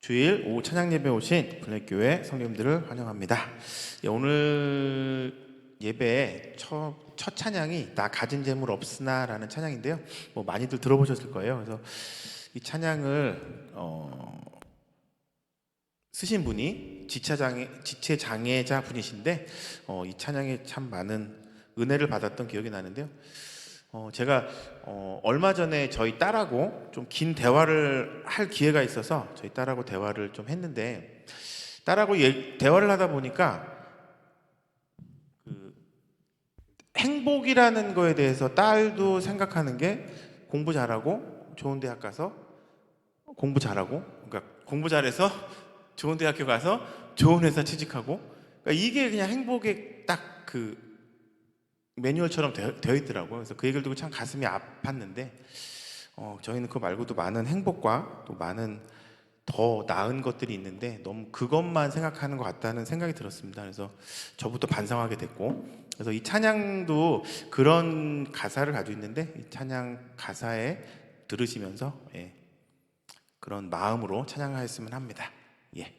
주일 오후 찬양 예배 오신 블랙교회 성도님들을 환영합니다. 오늘 예배의 첫 찬양이 나 가진 재물 없으나 라는 찬양인데요. 많이들 들어보셨을 거예요. 그래서 이 찬양을 쓰신 분이 지체장애자 분이신데 이 찬양에 참 많은 은혜를 받았던 기억이 나는데요. 제가 얼마 전에 저희 딸하고 좀 긴 대화를 할 기회가 있어서 저희 딸하고 대화를 좀 했는데, 딸하고 대화를 하다 보니까 그 행복이라는 거에 대해서 딸도 생각하는 게 공부 잘하고 좋은 대학 가서 공부 잘하고, 그러니까 공부 잘해서 좋은 대학교 가서 좋은 회사 취직하고, 그러니까 이게 그냥 행복의 딱 그 매뉴얼처럼 되어 있더라고요. 그래서 그 얘기를 듣고 참 가슴이 아팠는데, 저희는 그거 말고도 많은 행복과 또 많은 더 나은 것들이 있는데 너무 그것만 생각하는 것 같다는 생각이 들었습니다. 그래서 저부터 반성하게 됐고, 그래서 이 찬양도 그런 가사를 가지고 있는데, 이 찬양 가사에 들으시면서 그런 마음으로 찬양하였으면 합니다. 예.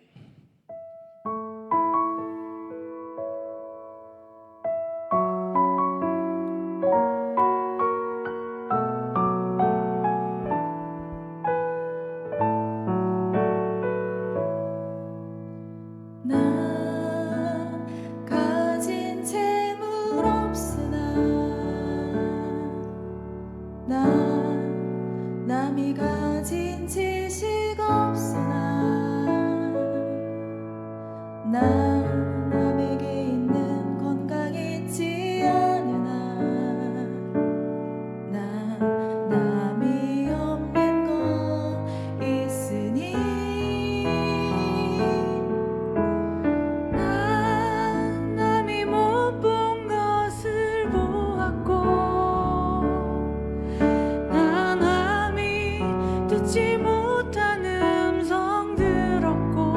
남이 가진 지식 없으나 남에게 있는 건강 있지 않으나 남이 없는 건 있으니 남이 못 본 것을 보았고 듣지 못한 음성 들었고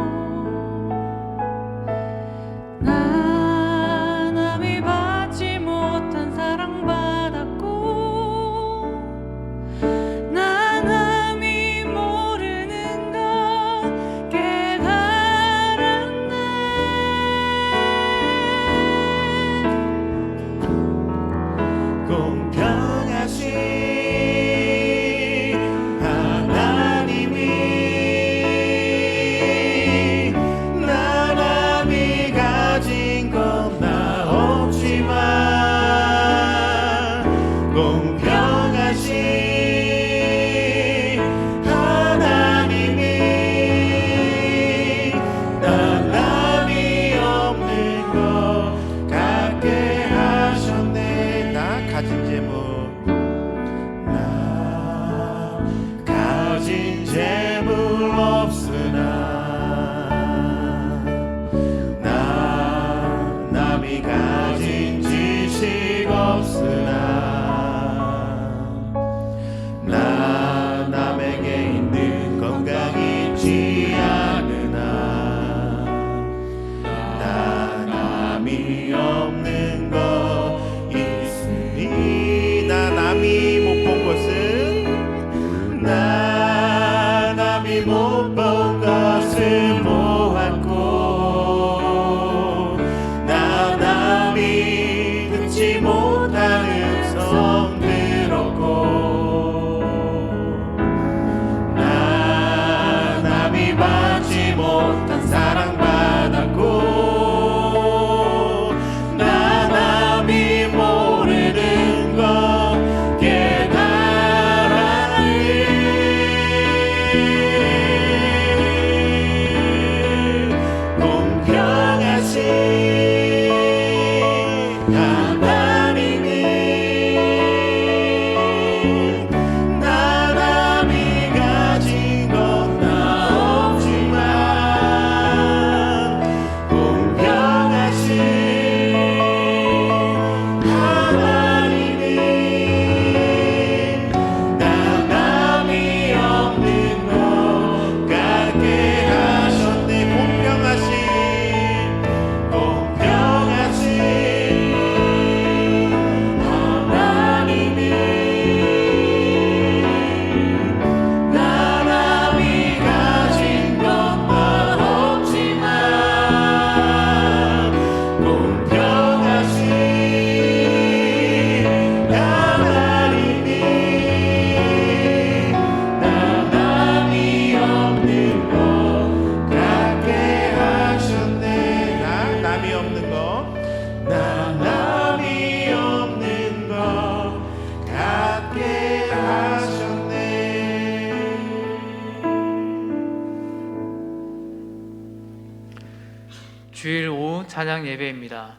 주일 오후 찬양 예배입니다.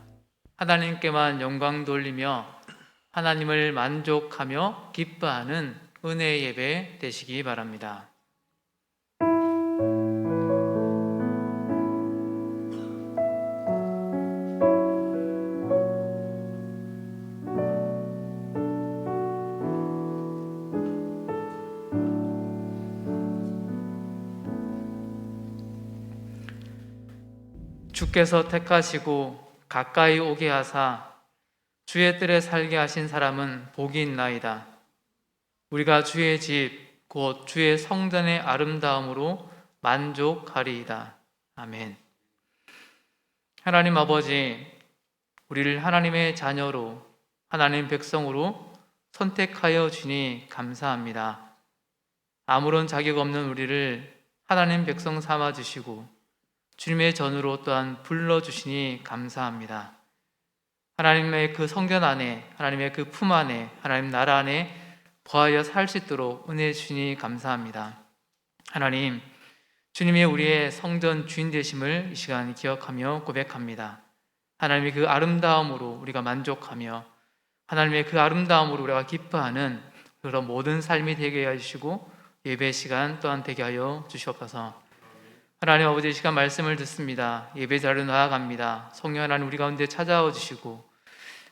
하나님께만 영광 돌리며 하나님을 만족하며 기뻐하는 은혜의 예배 되시기 바랍니다. 주께서 택하시고 가까이 오게 하사 주의 뜰에 살게 하신 사람은 복이 있나이다. 우리가 주의 집 곧 주의 성전의 아름다움으로 만족하리이다. 아멘. 하나님 아버지, 우리를 하나님의 자녀로 하나님 백성으로 선택하여 주니 감사합니다. 아무런 자격 없는 우리를 하나님 백성 삼아 주시고 주님의 전으로 또한 불러주시니 감사합니다. 하나님의 그 성전 안에, 하나님의 그 품 안에, 하나님 나라 안에 거하여 살 수 있도록 은혜 주시니 감사합니다. 하나님, 주님이 우리의 성전 주인 되심을 이 시간 기억하며 고백합니다. 하나님의 그 아름다움으로 우리가 만족하며 하나님의 그 아름다움으로 우리가 기뻐하는 그런 모든 삶이 되게 해주시고 예배 시간 또한 되게 하여 주시옵소서. 하나님 아버지, 이 시간 말씀을 듣습니다. 예배 자리로 나아갑니다. 성령 하나님 우리 가운데 찾아와 주시고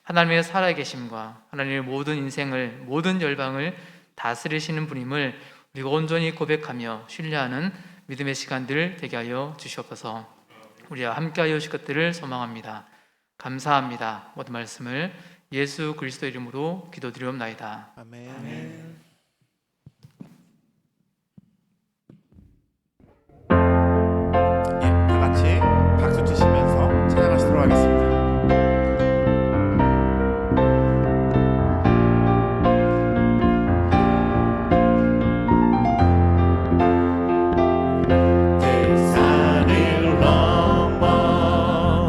하나님의 살아계심과 하나님의 모든 인생을, 모든 열방을 다스리시는 분임을 우리가 온전히 고백하며 신뢰하는 믿음의 시간들 되게 하여 주시옵소서. 우리와 함께하여 주실 것들을 소망합니다. 감사합니다. 모든 말씀을 예수 그리스도 이름으로 기도드리옵나이다. 아멘. 아멘. 예, 다 같이 박수 치시면서 찬양하시도록 하겠습니다. 산을 넘어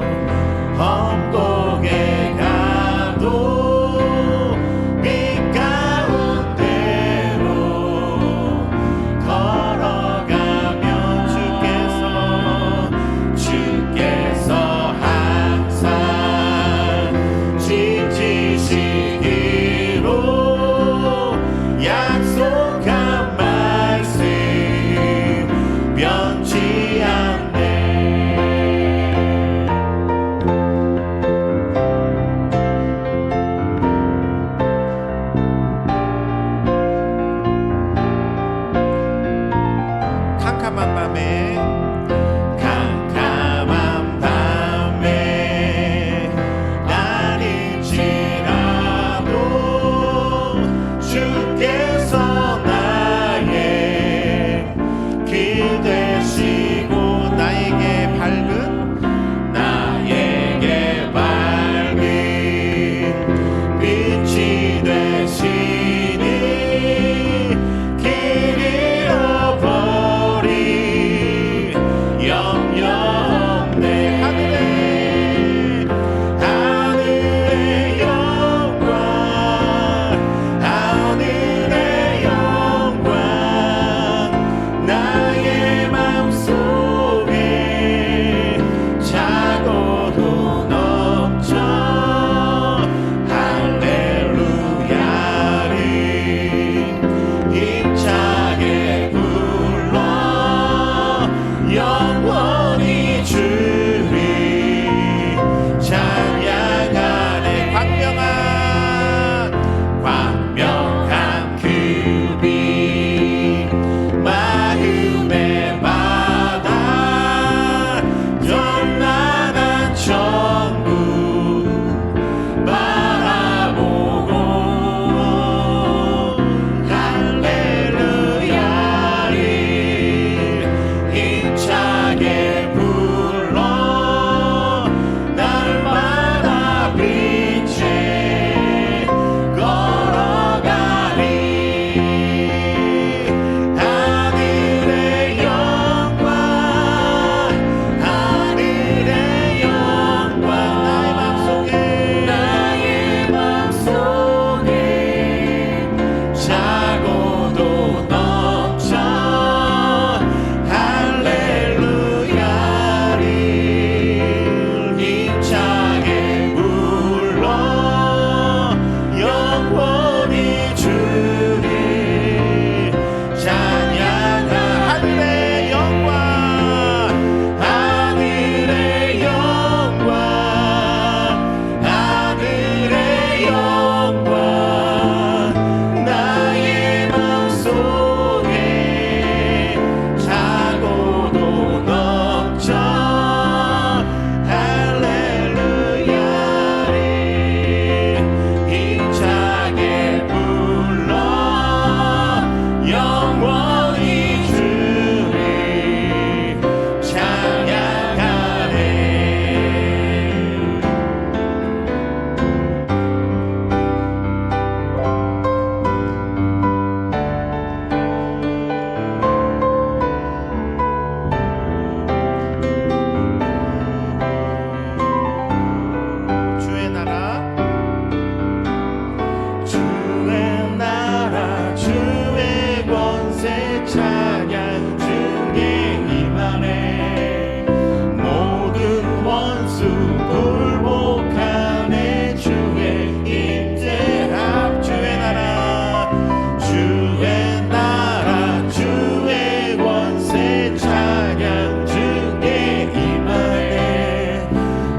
험곡에 가도 빛 가운데 원수 굴복하네 주의 임재 앞 주의 나라 주의 권세 찬양 주께 임하네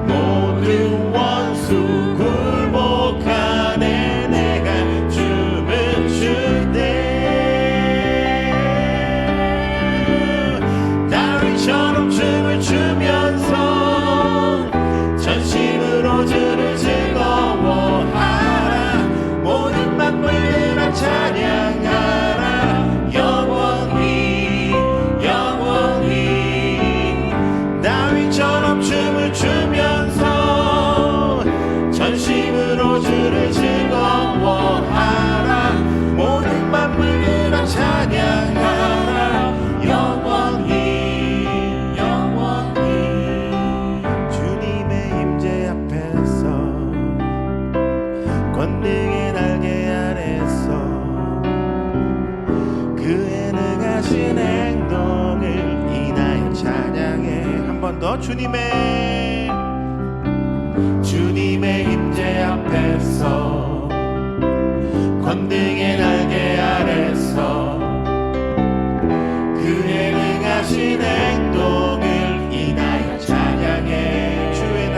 모든 원수 굴복하네 내가 춤을 출때 다윗처럼 춤을 추면서 전심으로 주를 즐거워하라 모든 만물들아 찬양하라 영원히 다윗처럼 춤을 추면서 전심으로 주를 즐거워하라 모든 만물들아 찬양하라 영원히 주님의 임재 앞에서 권능의 날개 아래서 그의 능하신 행동을 인하여 찬양해 한 번 더 주님의 임재 앞에서 권능의 날개 아래서 그의 능하신 행동을 인하여 찬양해 주의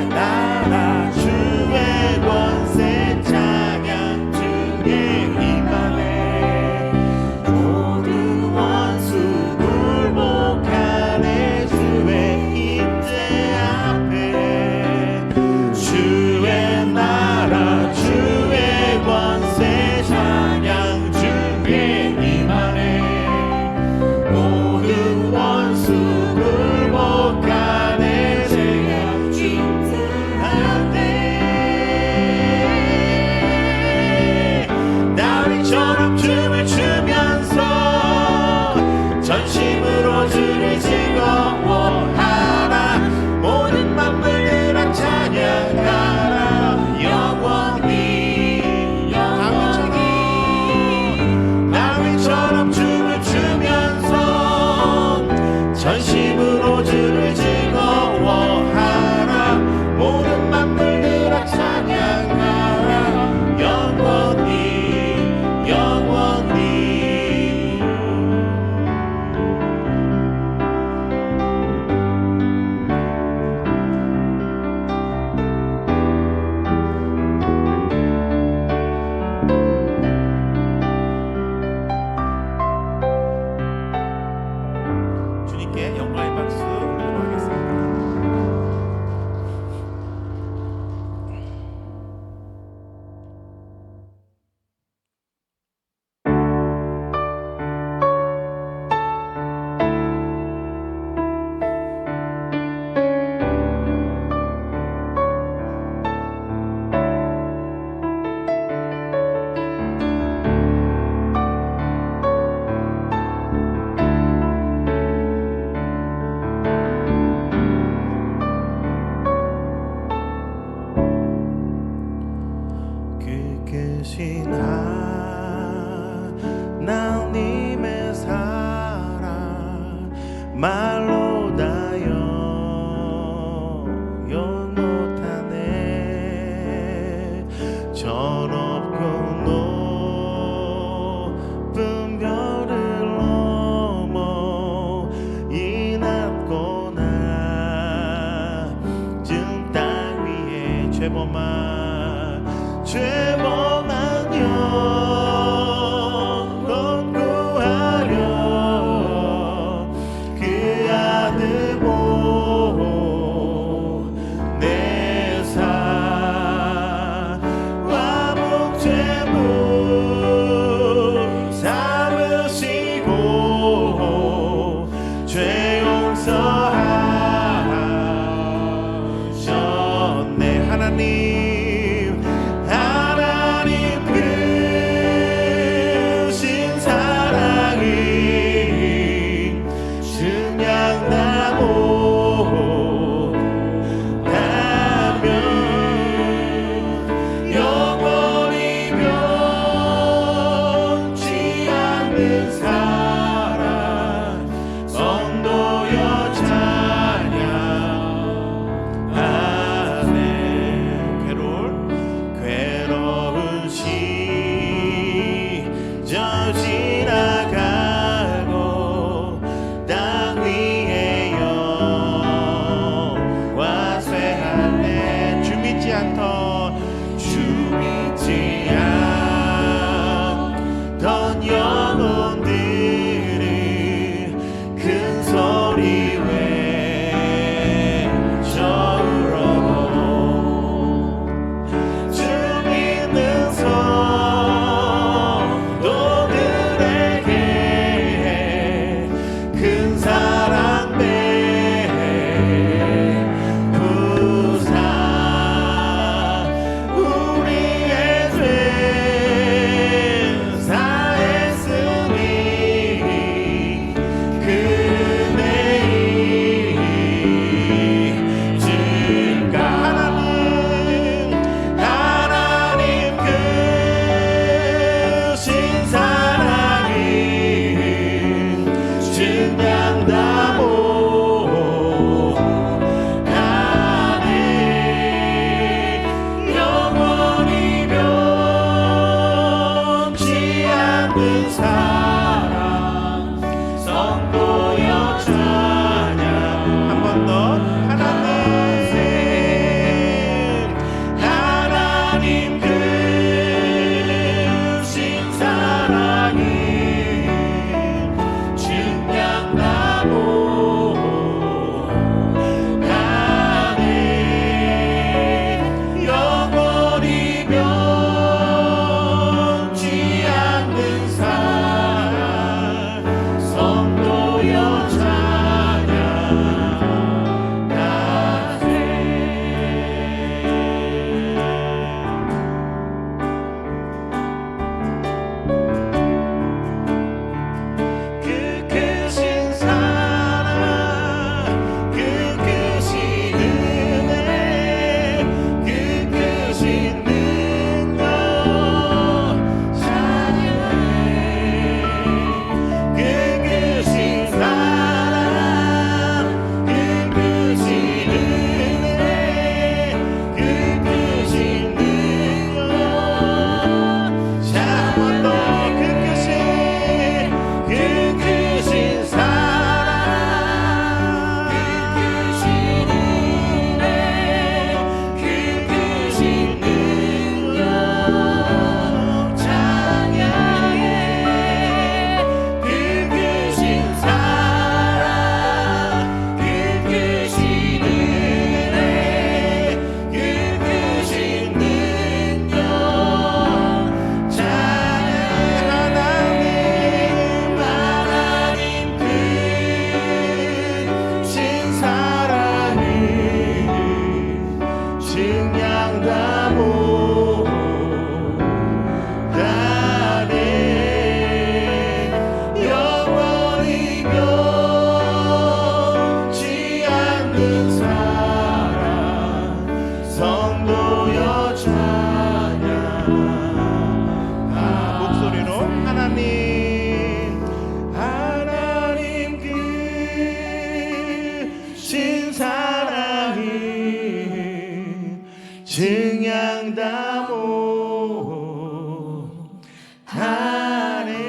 나라 주의 권세 찬양 주의 임하네 모든 원수 굴복하네 주의 임재 앞에 주의 나라 주의 권세 찬양 주의 임하네 모든 원수 굴복하네 제가 다윗처럼 춤을 추면서 전심으로 주를 즐거워하라 모든 만물들아 찬양하라 영원히 다윗처럼 춤을 추면서 전심으로 주를 즐거워하라 모든 만물들아 찬양하라 영원히 주님께 영광의 박수 올리도록 하겠습니다. 크신 하나님의 사랑 말로 다 표현 못하네 전없고 높은 별을 넘어 이 낮고 낮은 땅 위에 죄범한 영혼 구하려 그 아들 보내사 목죄물 삼으시고 죄 용서하셨네 하나님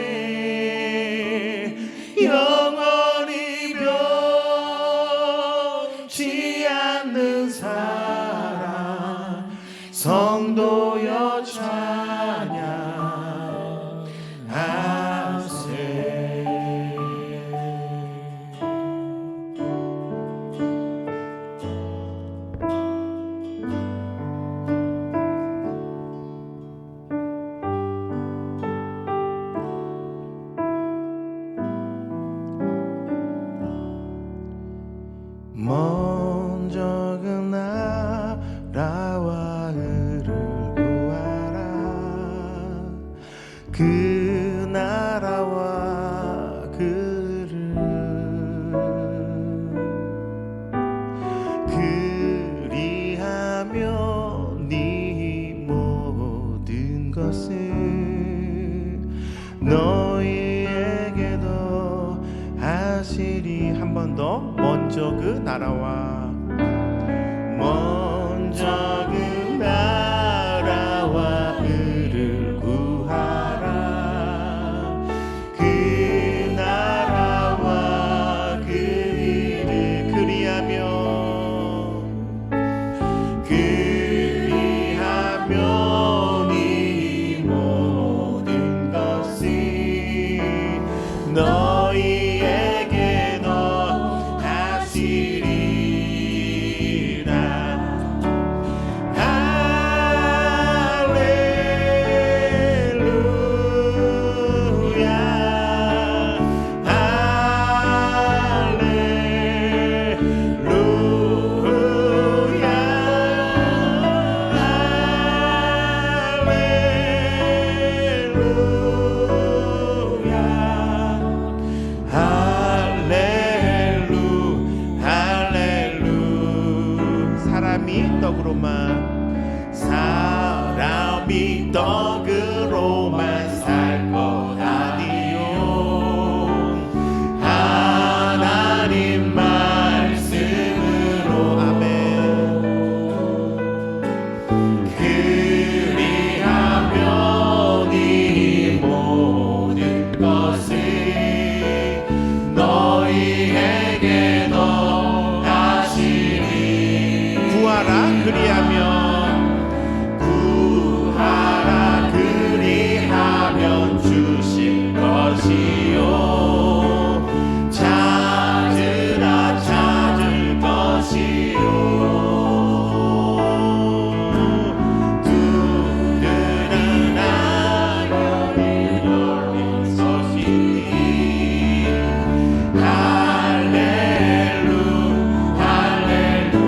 증량다모하네 영원히 변치 않는 사랑 성도여 찬양하세. 먼저 그 나라와 의를 구하라. 그 나라와 그 의를 그리하면 네 모든 것을 너희에게도 하시리. 한 번 더. 먼저 그 나라와 먼저 그 나라와 의를 구하라. 그 나라와 그 의를 그리하면 이 모든 것이 너희에게도 하시리라. 사람이 떡으로만 살 것 아니요 하나님의 내게 더하시니 구하라 그리하면 주실 것이요 찾으라 찾을 것이요 두드는 하늘이 열린 것이니 할렐루 할렐루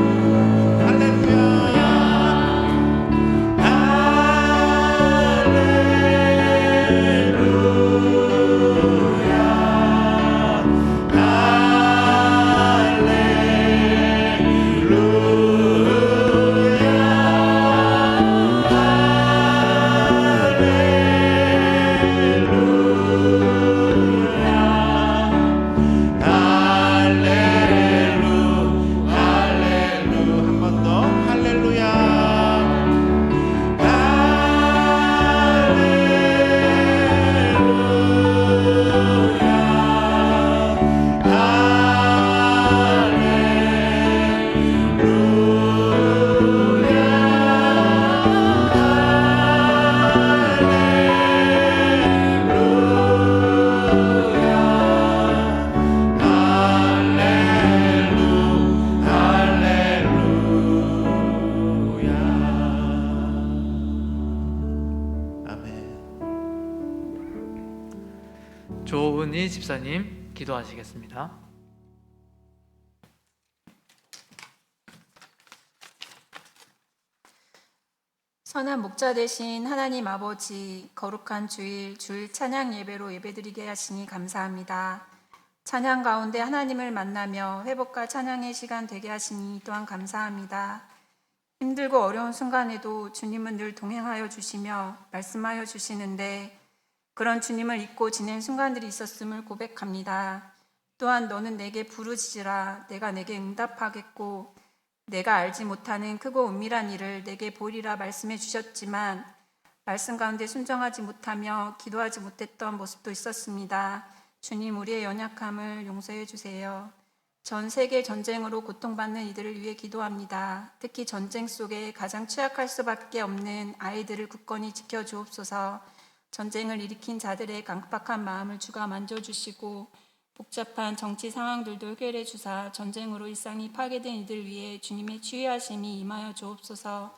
할렐루야 조은희 집사님 기도하시겠습니다. 선한 목자 되신 하나님 아버지, 거룩한 주일 찬양 예배로 예배드리게 하시니 감사합니다. 찬양 가운데 하나님을 만나며 회복과 찬양의 시간 되게 하시니 또한 감사합니다. 힘들고 어려운 순간에도 주님은 늘 동행하여 주시며 말씀하여 주시는데 그런 주님을 잊고 지낸 순간들이 있었음을 고백합니다. 또한 너는 내게 부르짖으라 내가 내게 응답하겠고 내가 알지 못하는 크고 은밀한 일을 내게 보이리라 말씀해 주셨지만 말씀 가운데 순종하지 못하며 기도하지 못했던 모습도 있었습니다. 주님, 우리의 연약함을 용서해 주세요. 전 세계 전쟁으로 고통받는 이들을 위해 기도합니다. 특히 전쟁 속에 가장 취약할 수밖에 없는 아이들을 굳건히 지켜주옵소서. 전쟁을 일으킨 자들의 강팍한 마음을 주가 만져주시고 복잡한 정치 상황들도 해결해 주사 전쟁으로 일상이 파괴된 이들 위해 주님의 치유하심이 임하여 주옵소서.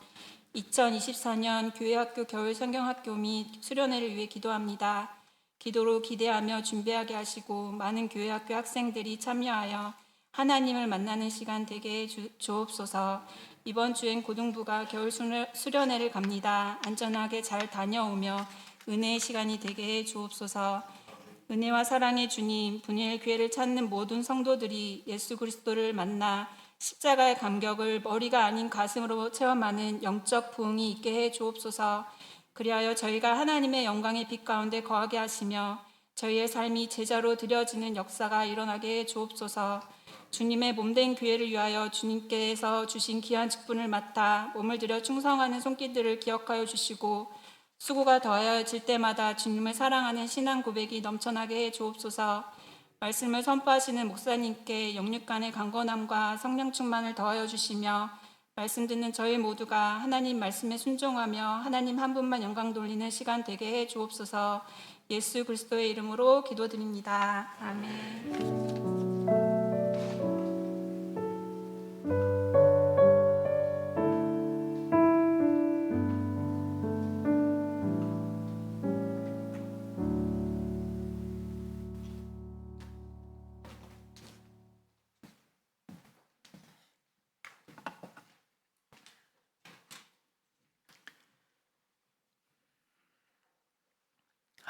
2024년 교회학교 겨울 성경학교 및 수련회를 위해 기도합니다. 기도로 기대하며 준비하게 하시고 많은 교회학교 학생들이 참여하여 하나님을 만나는 시간 되게 해 주옵소서. 이번 주엔 고등부가 겨울 수련회를 갑니다. 안전하게 잘 다녀오며 은혜의 시간이 되게 해 주옵소서. 은혜와 사랑의 주님, 분일 교회를 찾는 모든 성도들이 예수 그리스도를 만나 십자가의 감격을 머리가 아닌 가슴으로 체험하는 영적 부흥이 있게 해 주옵소서. 그리하여 저희가 하나님의 영광의 빛 가운데 거하게 하시며 저희의 삶이 제자로 드려지는 역사가 일어나게 해 주옵소서. 주님의 몸된 교회를 위하여 주님께서 주신 귀한 직분을 맡아 몸을 들여 충성하는 손길들을 기억하여 주시고 수고가 더하여질 때마다 주님을 사랑하는 신앙 고백이 넘쳐나게 해 주옵소서. 말씀을 선포하시는 목사님께 영육간의 강건함과 성령 충만을 더하여 주시며 말씀 듣는 저희 모두가 하나님 말씀에 순종하며 하나님 한 분만 영광 돌리는 시간 되게 해 주옵소서. 예수 그리스도의 이름으로 기도드립니다. 아멘.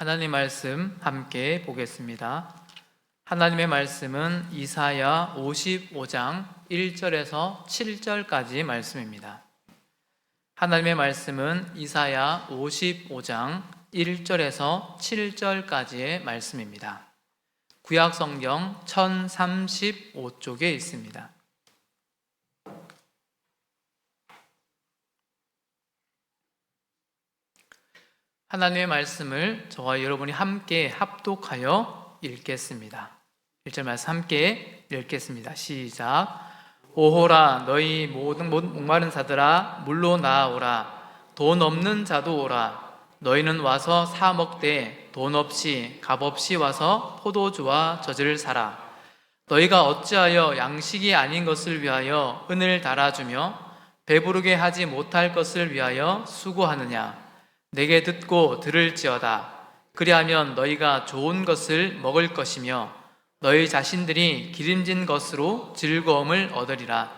하나님 말씀 함께 보겠습니다. 하나님의 말씀은 이사야 55장 1절에서 7절까지 말씀입니다. 하나님의 말씀은 이사야 55장 1절에서 7절까지의 말씀입니다. 구약 성경 1035쪽에 있습니다. 하나님의 말씀을 저와 여러분이 함께 합독하여 읽겠습니다. 1절 말씀 함께 읽겠습니다. 시작. 오호라 너희 모든 목마른 자들아 물로 나아오라. 돈 없는 자도 오라. 너희는 와서 사 먹되 돈 없이 값 없이 와서 포도주와 젖을 사라. 너희가 어찌하여 양식이 아닌 것을 위하여 은을 달아주며 배부르게 하지 못할 것을 위하여 수고하느냐. 내게 듣고 들을지어다. 그리하면 너희가 좋은 것을 먹을 것이며 너희 자신들이 기름진 것으로 즐거움을 얻으리라.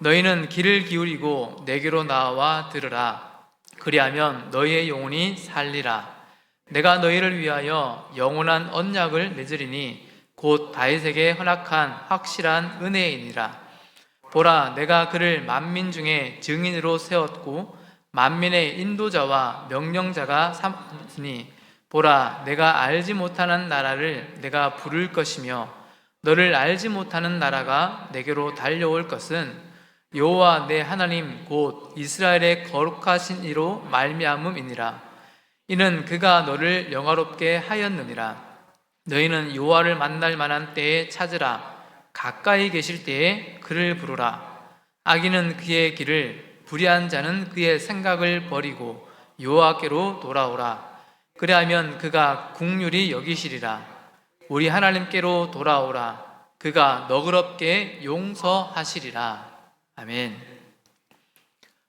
너희는 귀를 기울이고 내게로 나와 들으라. 그리하면 너희의 영혼이 살리라. 내가 너희를 위하여 영원한 언약을 맺으리니 곧 다윗에게 허락한 확실한 은혜이니라. 보라, 내가 그를 만민 중에 증인으로 세웠고 만민의 인도자와 명령자가 삼으니 보라, 내가 알지 못하는 나라를 내가 부를 것이며 너를 알지 못하는 나라가 내게로 달려올 것은 여호와 내 하나님 곧 이스라엘의 거룩하신 이로 말미암음이니라. 이는 그가 너를 영화롭게 하였느니라. 너희는 여호와를 만날 만한 때에 찾으라. 가까이 계실 때에 그를 부르라. 악인은 그의 길을, 불의한 자는 그의 생각을 버리고 여호와께로 돌아오라. 그리하면 그가 긍휼히 여기시리라. 우리 하나님께로 돌아오라. 그가 너그럽게 용서하시리라. 아멘.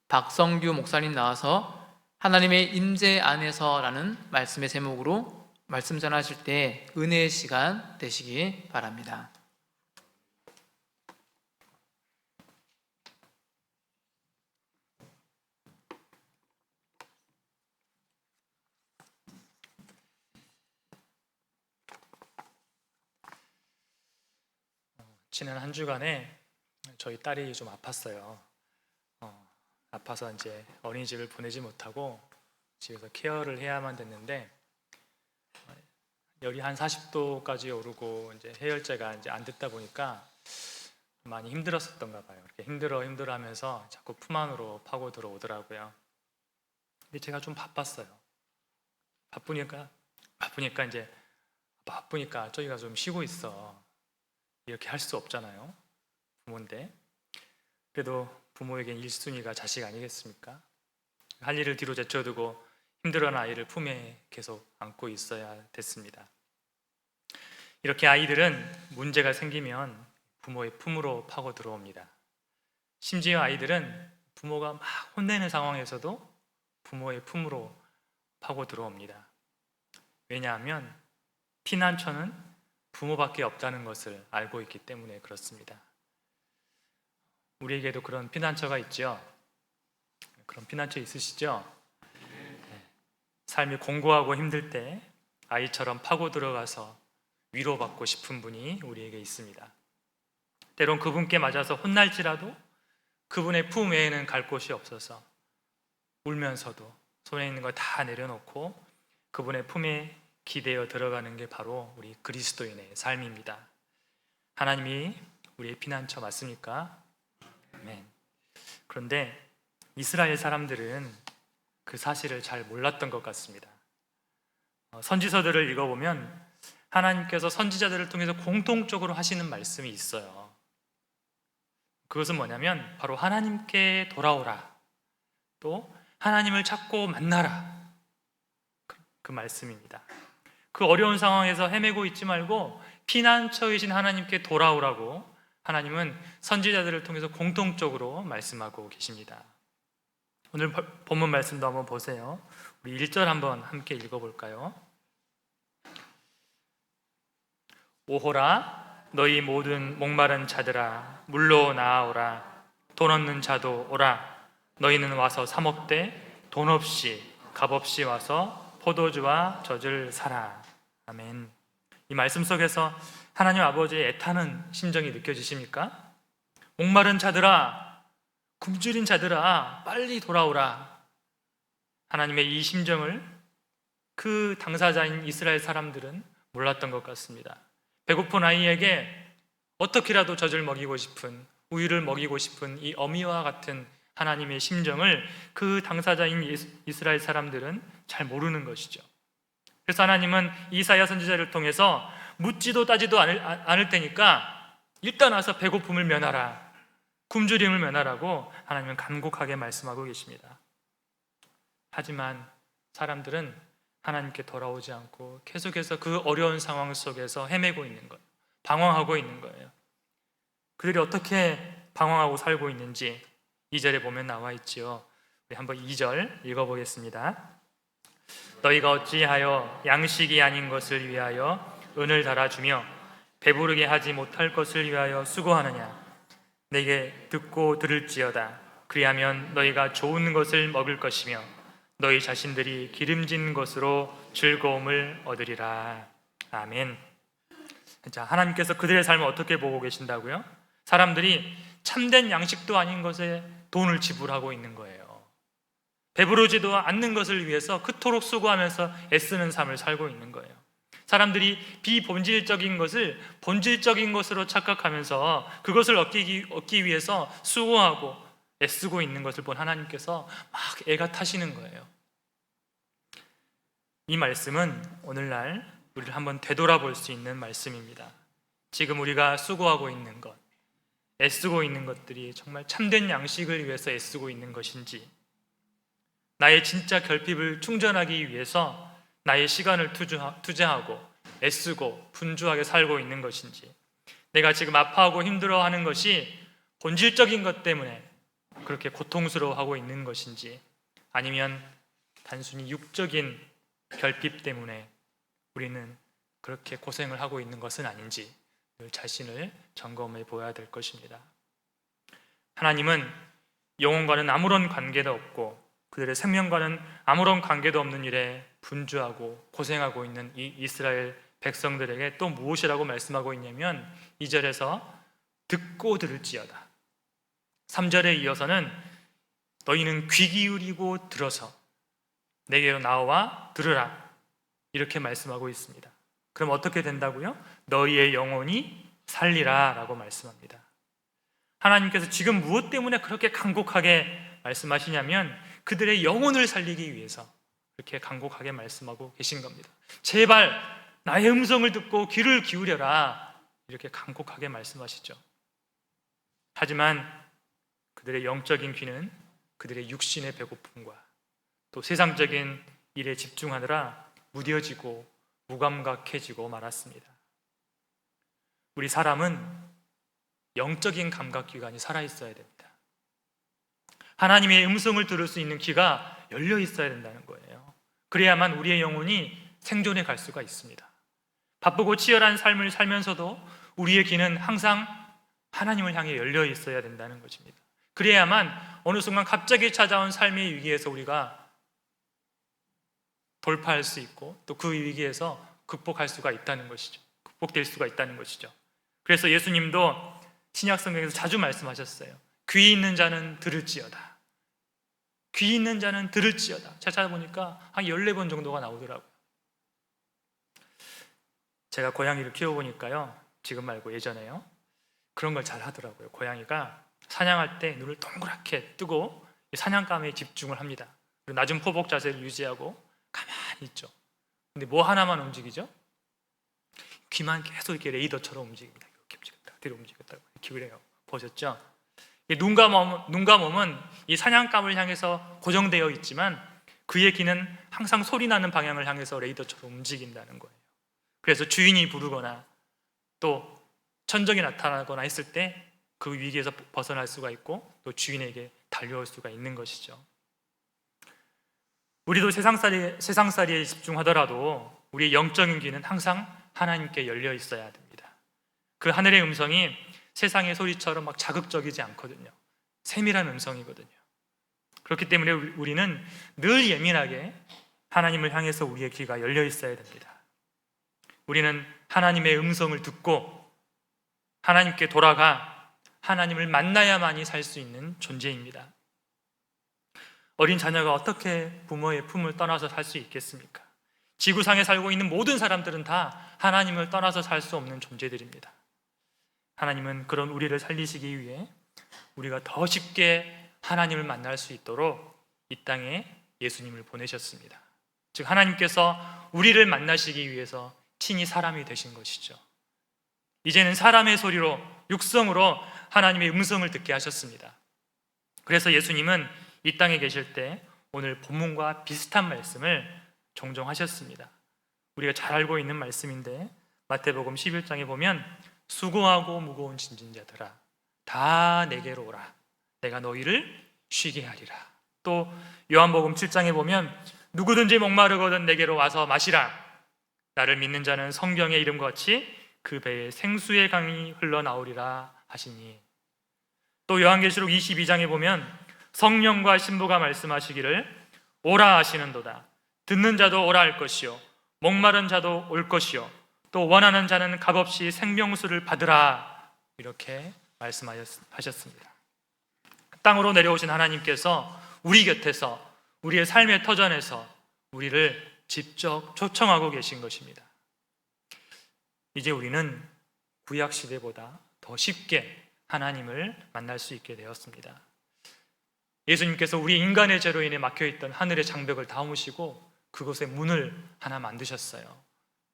박성규 목사님 나와서 하나님의 임재 안에서라는 말씀의 제목으로 말씀 전하실 때 은혜의 시간 되시기 바랍니다. 지난 한 주간에 저희 딸이 좀 아팠어요. 아파서 이제 어린이집을 보내지 못하고 집에서 케어를 해야만 됐는데 열이 한 40도까지 오르고 이제 해열제가 이제 안 됐다 보니까 많이 힘들었었던가 봐요. 이렇게 힘들어하면서 자꾸 품 안으로 파고 들어오더라고요. 근데 제가 좀 바빴어요. 바쁘니까 저희가 좀 쉬고 있어. 이렇게 할 수 없잖아요. 부모인데. 그래도 부모에겐 1순위가 자식 아니겠습니까? 할 일을 뒤로 제쳐두고 힘들어하는 아이를 품에 계속 안고 있어야 됐습니다. 이렇게 아이들은 문제가 생기면 부모의 품으로 파고 들어옵니다. 심지어 아이들은 부모가 막 혼내는 상황에서도 부모의 품으로 파고 들어옵니다. 왜냐하면 피난처는 부모밖에 없다는 것을 알고 있기 때문에 그렇습니다. 우리에게도 그런 피난처가 있죠. 그런 피난처 있으시죠? 삶이 공고하고 힘들 때 아이처럼 파고 들어가서 위로받고 싶은 분이 우리에게 있습니다. 때론 그분께 맞아서 혼날지라도 그분의 품 외에는 갈 곳이 없어서 울면서도 손에 있는 거 다 내려놓고 그분의 품에 기대어 들어가는 게 바로 우리 그리스도인의 삶입니다. 하나님이 우리의 피난처 맞습니까? 아멘. 그런데 이스라엘 사람들은 그 사실을 잘 몰랐던 것 같습니다. 선지서들을 읽어보면 하나님께서 선지자들을 통해서 공통적으로 하시는 말씀이 있어요. 그것은 뭐냐면 바로 하나님께 돌아오라, 또 하나님을 찾고 만나라, 그 말씀입니다. 그 어려운 상황에서 헤매고 있지 말고 피난처이신 하나님께 돌아오라고 하나님은 선지자들을 통해서 공통적으로 말씀하고 계십니다. 오늘 본문 말씀도 한번 보세요. 우리 1절 한번 함께 읽어볼까요? 오호라 너희 모든 목마른 자들아 물로 나아오라. 돈 없는 자도 오라. 너희는 와서 사 먹되 돈 없이 값 없이 와서 포도주와 젖을 사라. 아멘. 이 말씀 속에서 하나님 아버지의 애타는 심정이 느껴지십니까? 목마른 자들아, 굶주린 자들아, 빨리 돌아오라. 하나님의 이 심정을 그 당사자인 이스라엘 사람들은 몰랐던 것 같습니다. 배고픈 아이에게 어떻게라도 젖을 먹이고 싶은, 우유를 먹이고 싶은 이 어미와 같은 하나님의 심정을 그 당사자인 이스라엘 사람들은 잘 모르는 것이죠. 그래서 하나님은 이사야 선지자를 통해서 묻지도 따지도 않을 테니까 일단 와서 배고픔을 면하라, 굶주림을 면하라고 하나님은 간곡하게 말씀하고 계십니다. 하지만 사람들은 하나님께 돌아오지 않고 계속해서 그 어려운 상황 속에서 헤매고 있는 거예요. 방황하고 있는 거예요. 그들이 어떻게 방황하고 살고 있는지 2절에 보면 나와 있지요. 우리 한번 2절 읽어보겠습니다. 너희가 어찌하여 양식이 아닌 것을 위하여 은을 달아주며 배부르게 하지 못할 것을 위하여 수고하느냐. 내게 듣고 들을지어다. 그리하면 너희가 좋은 것을 먹을 것이며 너희 자신들이 기름진 것으로 즐거움을 얻으리라. 아멘. 자, 하나님께서 그들의 삶을 어떻게 보고 계신다고요? 사람들이 참된 양식도 아닌 것에 돈을 지불하고 있는 거예요. 배부르지도 않는 것을 위해서 그토록 수고하면서 애쓰는 삶을 살고 있는 거예요. 사람들이 비본질적인 것을 본질적인 것으로 착각하면서 그것을 얻기 위해서 수고하고 애쓰고 있는 것을 본 하나님께서 막 애가 타시는 거예요. 이 말씀은 오늘날 우리를 한번 되돌아볼 수 있는 말씀입니다. 지금 우리가 수고하고 있는 것, 애쓰고 있는 것들이 정말 참된 양식을 위해서 애쓰고 있는 것인지, 나의 진짜 결핍을 충전하기 위해서 나의 시간을 투자하고 애쓰고 분주하게 살고 있는 것인지, 내가 지금 아파하고 힘들어하는 것이 본질적인 것 때문에 그렇게 고통스러워하고 있는 것인지, 아니면 단순히 육적인 결핍 때문에 우리는 그렇게 고생을 하고 있는 것은 아닌지 늘 자신을 점검해 보아야 될 것입니다. 하나님은 영혼과는 아무런 관계도 없고 그들의 생명과는 아무런 관계도 없는 일에 분주하고 고생하고 있는 이 이스라엘 백성들에게 또 무엇이라고 말씀하고 있냐면 2절에서 듣고 들을지어다. 3절에 이어서는 너희는 귀 기울이고 들어서 내게로 나와 들으라, 이렇게 말씀하고 있습니다. 그럼 어떻게 된다고요? 너희의 영혼이 살리라 라고 말씀합니다. 하나님께서 지금 무엇 때문에 그렇게 간곡하게 말씀하시냐면 그들의 영혼을 살리기 위해서 그렇게 간곡하게 말씀하고 계신 겁니다. 제발 나의 음성을 듣고 귀를 기울여라, 이렇게 간곡하게 말씀하시죠. 하지만 그들의 영적인 귀는 그들의 육신의 배고픔과 또 세상적인 일에 집중하느라 무뎌지고 무감각해지고 말았습니다. 우리 사람은 영적인 감각기관이 살아있어야 됩니다. 하나님의 음성을 들을 수 있는 귀가 열려 있어야 된다는 거예요. 그래야만 우리의 영혼이 생존해 갈 수가 있습니다. 바쁘고 치열한 삶을 살면서도 우리의 귀는 항상 하나님을 향해 열려 있어야 된다는 것입니다. 그래야만 어느 순간 갑자기 찾아온 삶의 위기에서 우리가 돌파할 수 있고 또 그 위기에서 극복할 수가 있다는 것이죠. 극복될 수가 있다는 것이죠. 그래서 예수님도 신약 성경에서 자주 말씀하셨어요. 귀 있는 자는 들을지어다. 귀 있는 자는 들을지어다. 제가 찾아보니까 한 14번 정도가 나오더라고요. 제가 고양이를 키워보니까요, 지금 말고 예전에요, 그런 걸 잘 하더라고요. 고양이가 사냥할 때 눈을 동그랗게 뜨고 사냥감에 집중을 합니다. 그리고 낮은 포복 자세를 유지하고 가만히 있죠. 근데 뭐 하나만 움직이죠? 귀만 계속 이렇게 레이더처럼 움직입니다. 이렇게 움직였다, 뒤로 움직였다, 이렇게 그래요. 보셨죠? 눈과 몸은 이 사냥감을 향해서 고정되어 있지만 그의 귀는 항상 소리 나는 방향을 향해서 레이더처럼 움직인다는 거예요. 그래서 주인이 부르거나 또 천적이 나타나거나 했을 때 그 위기에서 벗어날 수가 있고 또 주인에게 달려올 수가 있는 것이죠. 우리도 세상살이에 집중하더라도 우리의 영적인 귀는 항상 하나님께 열려 있어야 됩니다. 그 하늘의 음성이 세상의 소리처럼 막 자극적이지 않거든요. 세밀한 음성이거든요. 그렇기 때문에 우리는 늘 예민하게 하나님을 향해서 우리의 귀가 열려 있어야 됩니다. 우리는 하나님의 음성을 듣고 하나님께 돌아가 하나님을 만나야만이 살 수 있는 존재입니다. 어린 자녀가 어떻게 부모의 품을 떠나서 살 수 있겠습니까? 지구상에 살고 있는 모든 사람들은 다 하나님을 떠나서 살 수 없는 존재들입니다. 하나님은 그런 우리를 살리시기 위해 우리가 더 쉽게 하나님을 만날 수 있도록 이 땅에 예수님을 보내셨습니다. 즉 하나님께서 우리를 만나시기 위해서 친히 사람이 되신 것이죠. 이제는 사람의 소리로 육성으로 하나님의 음성을 듣게 하셨습니다. 그래서 예수님은 이 땅에 계실 때 오늘 본문과 비슷한 말씀을 종종 하셨습니다. 우리가 잘 알고 있는 말씀인데 마태복음 11장에 보면 수고하고 무거운 짐진 자들아 다 내게로 오라 내가 너희를 쉬게 하리라. 또 요한복음 7장에 보면 누구든지 목마르거든 내게로 와서 마시라. 나를 믿는 자는 성경의 이름과 같이 그 배에 생수의 강이 흘러나오리라 하시니. 또 요한계시록 22장에 보면 성령과 신부가 말씀하시기를 오라 하시는도다. 듣는 자도 오라 할 것이요 목마른 자도 올 것이요 또 원하는 자는 값없이 생명수를 받으라. 이렇게 말씀하셨습니다. 땅으로 내려오신 하나님께서 우리 곁에서 우리의 삶의 터전에서 우리를 직접 초청하고 계신 것입니다. 이제 우리는 구약 시대보다 더 쉽게 하나님을 만날 수 있게 되었습니다. 예수님께서 우리 인간의 죄로 인해 막혀있던 하늘의 장벽을 다무시고 그곳에 문을 하나 만드셨어요.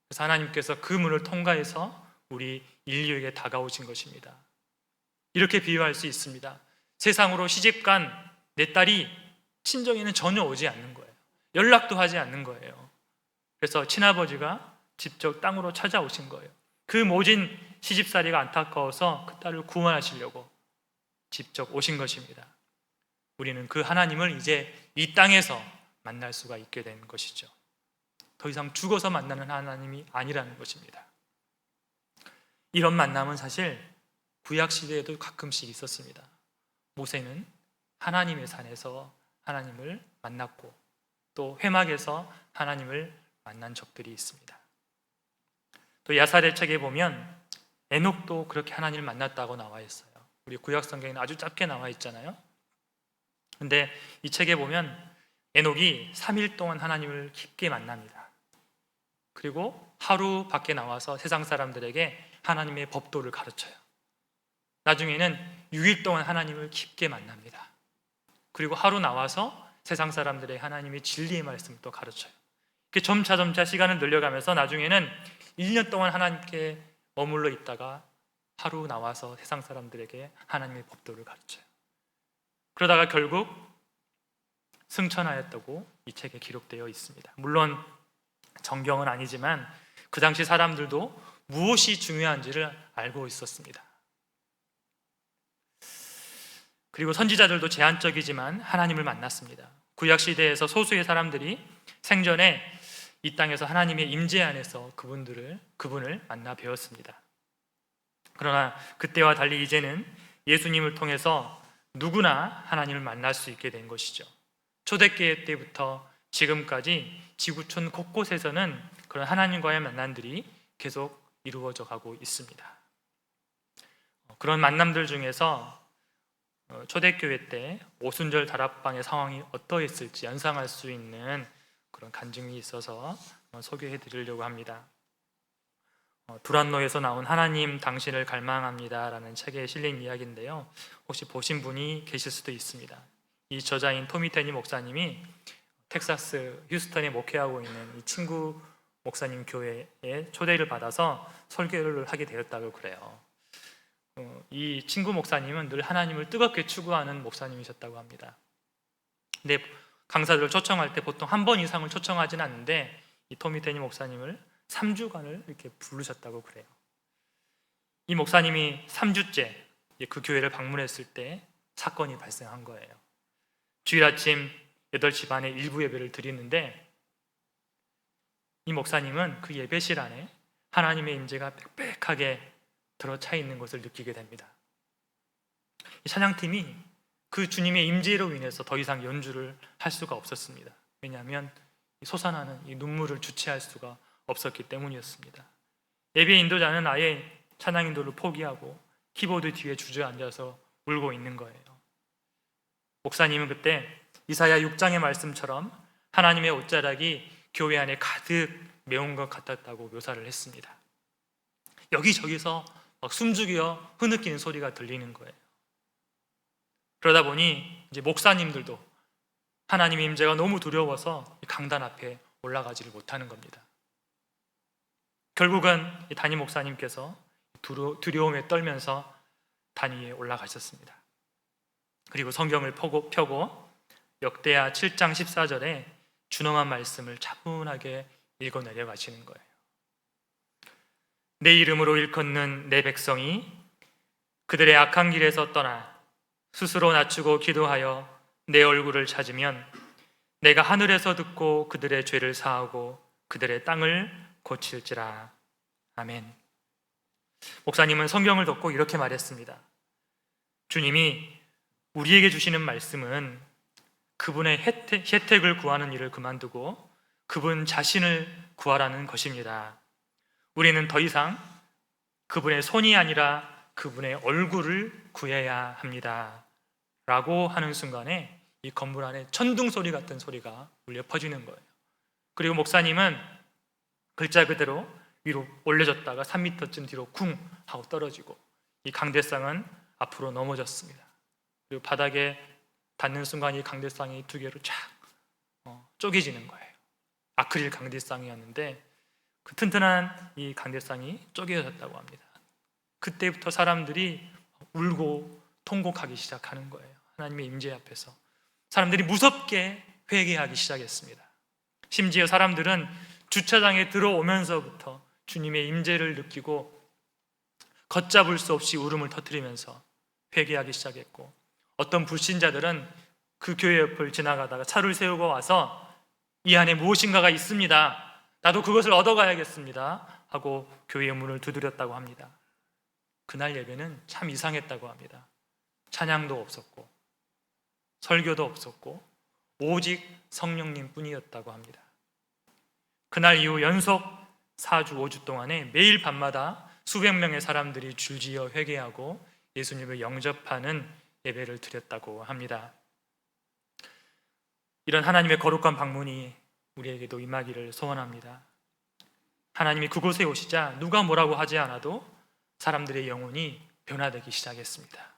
그래서 하나님께서 그 문을 통과해서 우리 인류에게 다가오신 것입니다. 이렇게 비유할 수 있습니다. 세상으로 시집간 내 딸이 친정에는 전혀 오지 않는 거예요. 연락도 하지 않는 거예요. 그래서 친아버지가 직접 땅으로 찾아오신 거예요. 그 모진 시집살이가 안타까워서 그 딸을 구원하시려고 직접 오신 것입니다. 우리는 그 하나님을 이제 이 땅에서 만날 수가 있게 된 것이죠. 더 이상 죽어서 만나는 하나님이 아니라는 것입니다. 이런 만남은 사실 구약 시대에도 가끔씩 있었습니다. 모세는 하나님의 산에서 하나님을 만났고 또 회막에서 하나님을 만난 적들이 있습니다. 또 야사대 책에 보면 에녹도 그렇게 하나님을 만났다고 나와 있어요. 우리 구약 성경에는 아주 짧게 나와 있잖아요. 근데 이 책에 보면 에녹이 3일 동안 하나님을 깊게 만납니다. 그리고 하루 밖에 나와서 세상 사람들에게 하나님의 법도를 가르쳐요. 나중에는 6일 동안 하나님을 깊게 만납니다. 그리고 하루 나와서 세상 사람들의 하나님의 진리의 말씀을 또 가르쳐요. 이렇게 점차 시간을 늘려가면서 나중에는 1년 동안 하나님께 머물러 있다가 하루 나와서 세상 사람들에게 하나님의 법도를 가르쳐요. 그러다가 결국 승천하였다고 이 책에 기록되어 있습니다. 물론 정경은 아니지만 그 당시 사람들도 무엇이 중요한지를 알고 있었습니다. 그리고 선지자들도 제한적이지만 하나님을 만났습니다. 구약 시대에서 소수의 사람들이 생전에 이 땅에서 하나님의 임재 안에서 그분을 만나 배웠습니다. 그러나 그때와 달리 이제는 예수님을 통해서 누구나 하나님을 만날 수 있게 된 것이죠. 초대교회 때부터 지금까지 지구촌 곳곳에서는 그런 하나님과의 만남들이 계속 이루어져 가고 있습니다. 그런 만남들 중에서 초대교회 때 오순절 다락방의 상황이 어떠했을지 연상할 수 있는 그런 간증이 있어서 소개해 드리려고 합니다. 두란노에서 나온 하나님 당신을 갈망합니다 라는 책에 실린 이야기인데요, 혹시 보신 분이 계실 수도 있습니다. 이 저자인 토미 테니 목사님이 텍사스 휴스턴에 목회하고 있는 이 친구 목사님 교회에 초대를 받아서 설교를 하게 되었다고 그래요. 이 친구 목사님은 늘 하나님을 뜨겁게 추구하는 목사님이셨다고 합니다. 근데 강사들을 초청할 때 보통 한 번 이상을 초청하지는 않는데 이 토미 테니 목사님을 3주간을 이렇게 부르셨다고 그래요. 이 목사님이 3주째 그 교회를 방문했을 때 사건이 발생한 거예요. 주일 아침 8시 반에 일부 예배를 드리는데 이 목사님은 그 예배실 안에 하나님의 임재가 빽빽하게 들어차 있는 것을 느끼게 됩니다. 이 찬양팀이 그 주님의 임재로 인해서 더 이상 연주를 할 수가 없었습니다. 왜냐하면 솟아나는 이 눈물을 주체할 수가 없었기 때문이었습니다. 예배 인도자는 아예 찬양 인도를 포기하고 키보드 뒤에 주저앉아서 울고 있는 거예요. 목사님은 그때 이사야 6장의 말씀처럼 하나님의 옷자락이 교회 안에 가득 메운 것 같았다고 묘사를 했습니다. 여기저기서 막 숨죽여 흐느끼는 소리가 들리는 거예요. 그러다 보니 이제 목사님들도 하나님의 임재가 너무 두려워서 강단 앞에 올라가지를 못하는 겁니다. 결국은 담임 목사님께서 두려움에 떨면서 단위에 올라가셨습니다. 그리고 성경을 펴고 역대하 7장 14절에 준엄한 말씀을 차분하게 읽어 내려가시는 거예요. 내 이름으로 일컫는 내 백성이 그들의 악한 길에서 떠나 스스로 낮추고 기도하여 내 얼굴을 찾으면 내가 하늘에서 듣고 그들의 죄를 사하고 그들의 땅을 고칠지라. 아멘. 목사님은 성경을 덮고 이렇게 말했습니다. 주님이 우리에게 주시는 말씀은 그분의 혜택을 구하는 일을 그만두고 그분 자신을 구하라는 것입니다. 우리는 더 이상 그분의 손이 아니라 그분의 얼굴을 구해야 합니다. 라고 하는 순간에 이 건물 안에 천둥 소리 같은 소리가 울려 퍼지는 거예요. 그리고 목사님은 글자 그대로 위로 올려졌다가 3m쯤 뒤로 쿵 하고 떨어지고 이 강대상은 앞으로 넘어졌습니다. 그리고 바닥에 닿는 순간 이 강대상이 두 개로 쫙 쪼개지는 거예요. 아크릴 강대상이었는데 그 튼튼한 이 강대상이 쪼개졌다고 합니다. 그때부터 사람들이 울고 통곡하기 시작하는 거예요. 하나님의 임재 앞에서 사람들이 무섭게 회개하기 시작했습니다. 심지어 사람들은 주차장에 들어오면서부터 주님의 임재를 느끼고 걷잡을 수 없이 울음을 터뜨리면서 회개하기 시작했고, 어떤 불신자들은 그 교회 옆을 지나가다가 차를 세우고 와서 이 안에 무엇인가가 있습니다, 나도 그것을 얻어가야겠습니다 하고 교회의 문을 두드렸다고 합니다. 그날 예배는 참 이상했다고 합니다. 찬양도 없었고 설교도 없었고 오직 성령님 뿐이었다고 합니다. 그날 이후 연속 4주 5주 동안에 매일 밤마다 수백 명의 사람들이 줄지어 회개하고 예수님을 영접하는 예배를 드렸다고 합니다. 이런 하나님의 거룩한 방문이 우리에게도 임하기를 소원합니다. 하나님이 그곳에 오시자 누가 뭐라고 하지 않아도 사람들의 영혼이 변화되기 시작했습니다.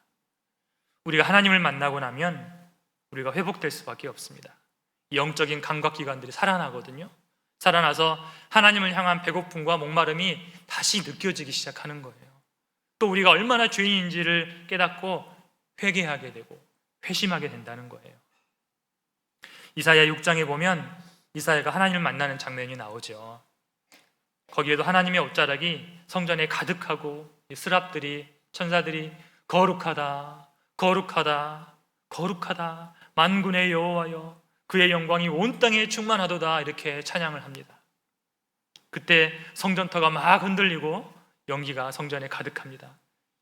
우리가 하나님을 만나고 나면 우리가 회복될 수밖에 없습니다. 영적인 감각기관들이 살아나거든요. 살아나서 하나님을 향한 배고픔과 목마름이 다시 느껴지기 시작하는 거예요. 또 우리가 얼마나 죄인인지를 깨닫고 회개하게 되고 회심하게 된다는 거예요. 이사야 6장에 보면 이사야가 하나님을 만나는 장면이 나오죠. 거기에도 하나님의 옷자락이 성전에 가득하고 스랍들이, 천사들이 거룩하다, 거룩하다, 거룩하다, 만군의 여호와여 그의 영광이 온 땅에 충만하도다 이렇게 찬양을 합니다. 그때 성전터가 막 흔들리고 연기가 성전에 가득합니다.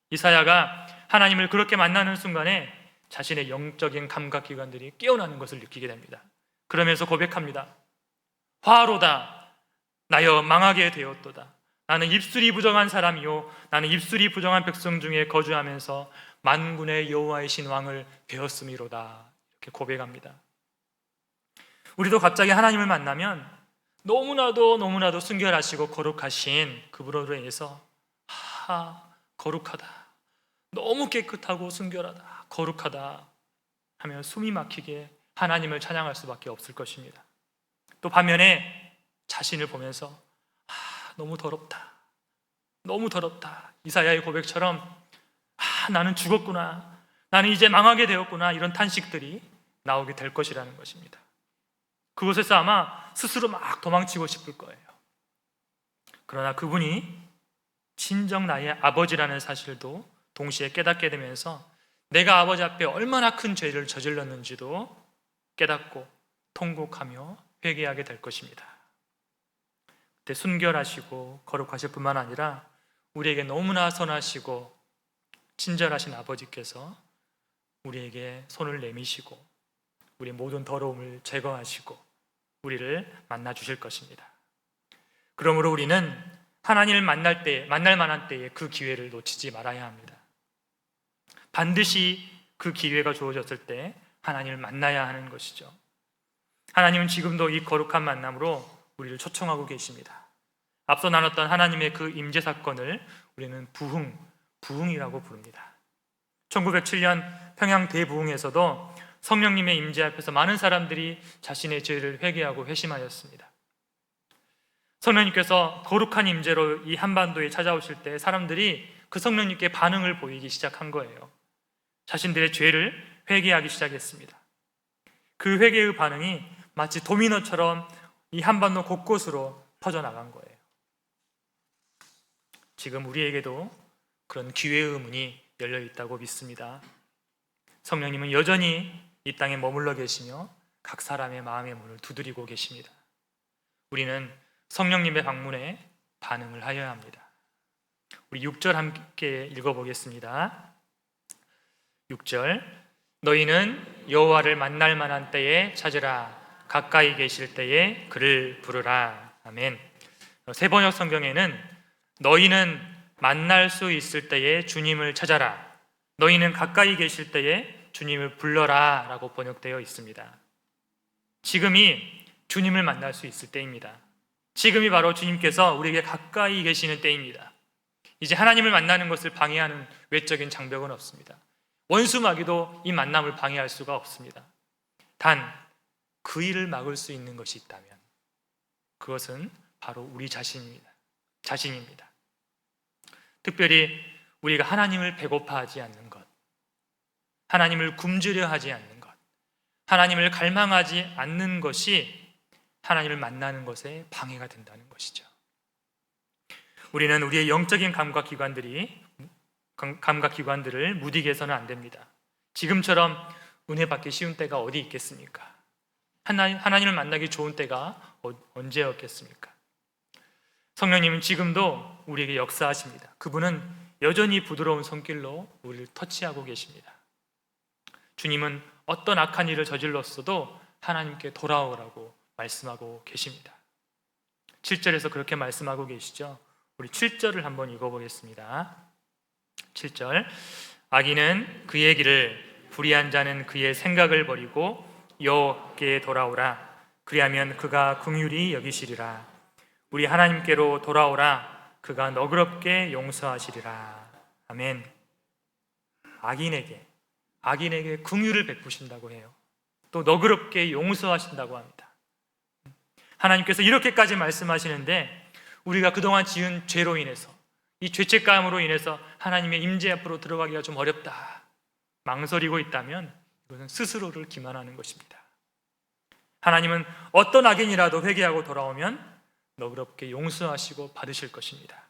이사야가 하나님을 그렇게 만나는 순간에 자신의 영적인 감각기관들이 깨어나는 것을 느끼게 됩니다. 그러면서 고백합니다. 화로다 나여 망하게 되었도다. 나는 입술이 부정한 사람이요 나는 입술이 부정한 백성 중에 거주하면서 만군의 여호와이신 왕을 배웠음이로다. 이렇게 고백합니다. 우리도 갑자기 하나님을 만나면 너무나도 순결하시고 거룩하신 그분으로 인해서 거룩하다, 너무 깨끗하고 순결하다, 거룩하다 하며 숨이 막히게 하나님을 찬양할 수밖에 없을 것입니다. 또 반면에 자신을 보면서 너무 더럽다, 너무 더럽다, 이사야의 고백처럼 나는 죽었구나, 나는 이제 망하게 되었구나, 이런 탄식들이 나오게 될 것이라는 것입니다. 그곳에서 아마 스스로 막 도망치고 싶을 거예요. 그러나 그분이 진정 나의 아버지라는 사실도 동시에 깨닫게 되면서 내가 아버지 앞에 얼마나 큰 죄를 저질렀는지도 깨닫고 통곡하며 회개하게 될 것입니다. 그때 순결하시고 거룩하실 뿐만 아니라 우리에게 너무나 선하시고 친절하신 아버지께서 우리에게 손을 내미시고 우리 모든 더러움을 제거하시고 우리를 만나 주실 것입니다. 그러므로 우리는 하나님을 만날 만한 때에 그 기회를 놓치지 말아야 합니다. 반드시 그 기회가 주어졌을 때 하나님을 만나야 하는 것이죠. 하나님은 지금도 이 거룩한 만남으로 우리를 초청하고 계십니다. 앞서 나눴던 하나님의 그 임재 사건을 우리는 부흥이라고 부릅니다. 1907년 평양 대부흥에서도 성령님의 임재 앞에서 많은 사람들이 자신의 죄를 회개하고 회심하였습니다. 성령님께서 거룩한 임재로 이 한반도에 찾아오실 때 사람들이 그 성령님께 반응을 보이기 시작한 거예요. 자신들의 죄를 회개하기 시작했습니다. 그 회개의 반응이 마치 도미노처럼 이 한반도 곳곳으로 퍼져나간 거예요. 지금 우리에게도 그런 기회의 문이 열려 있다고 믿습니다. 성령님은 여전히 이 땅에 머물러 계시며 각 사람의 마음의 문을 두드리고 계십니다. 우리는 성령님의 방문에 반응을 하여야 합니다. 우리 6절 함께 읽어보겠습니다. 6절, 너희는 여호와를 만날 만한 때에 찾으라. 가까이 계실 때에 그를 부르라. 아멘. 새 번역 성경에는 너희는 만날 수 있을 때에 주님을 찾아라. 너희는 가까이 계실 때에 주님을 불러라 라고 번역되어 있습니다. 지금이 주님을 만날 수 있을 때입니다. 지금이 바로 주님께서 우리에게 가까이 계시는 때입니다. 이제 하나님을 만나는 것을 방해하는 외적인 장벽은 없습니다. 원수 마귀도 이 만남을 방해할 수가 없습니다. 단 그 일을 막을 수 있는 것이 있다면 그것은 바로 우리 자신입니다. 특별히 우리가 하나님을 배고파하지 않는 것, 하나님을 굶주려 하지 않는 것, 하나님을 갈망하지 않는 것이 하나님을 만나는 것에 방해가 된다는 것이죠. 우리는 우리의 영적인 감각기관들을 무디게서는 안 됩니다. 지금처럼 은혜 받기 쉬운 때가 어디 있겠습니까? 하나님을 만나기 좋은 때가 언제였겠습니까? 성령님은 지금도 우리에게 역사하십니다. 그분은 여전히 부드러운 손길로 우리를 터치하고 계십니다. 주님은 어떤 악한 일을 저질렀어도 하나님께 돌아오라고 말씀하고 계십니다. 7절에서 그렇게 말씀하고 계시죠. 우리 7절을 한번 읽어보겠습니다. 7절, 악인은 그의 길을, 불의한 자는 그의 생각을 버리고 여호와께 돌아오라. 그리하면 그가 긍휼히 여기시리라. 우리 하나님께로 돌아오라. 그가 너그럽게 용서하시리라. 아멘. 악인에게 긍휼을 베푸신다고 해요. 또 너그럽게 용서하신다고 합니다. 하나님께서 이렇게까지 말씀하시는데 우리가 그동안 지은 죄로 인해서, 이 죄책감으로 인해서 하나님의 임재 앞으로 들어가기가 좀 어렵다, 망설이고 있다면 이것은 스스로를 기만하는 것입니다. 하나님은 어떤 악인이라도 회개하고 돌아오면 너그럽게 용서하시고 받으실 것입니다.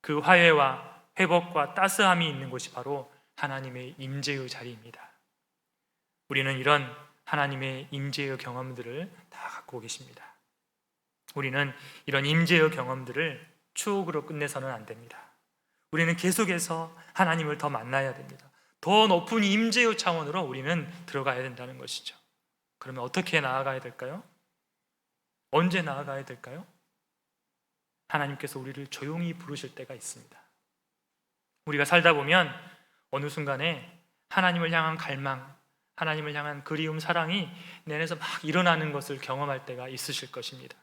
그 화해와 회복과 따스함이 있는 곳이 바로 하나님의 임재의 자리입니다. 우리는 이런 하나님의 임재의 경험들을 다 갖고 계십니다. 우리는 이런 임재의 경험들을 추억으로 끝내서는 안 됩니다. 우리는 계속해서 하나님을 더 만나야 됩니다. 더 높은 임재의 차원으로 우리는 들어가야 된다는 것이죠. 그러면 어떻게 나아가야 될까요? 언제 나아가야 될까요? 하나님께서 우리를 조용히 부르실 때가 있습니다. 우리가 살다 보면 어느 순간에 하나님을 향한 갈망, 하나님을 향한 그리움, 사랑이 내 안에서 막 일어나는 것을 경험할 때가 있으실 것입니다.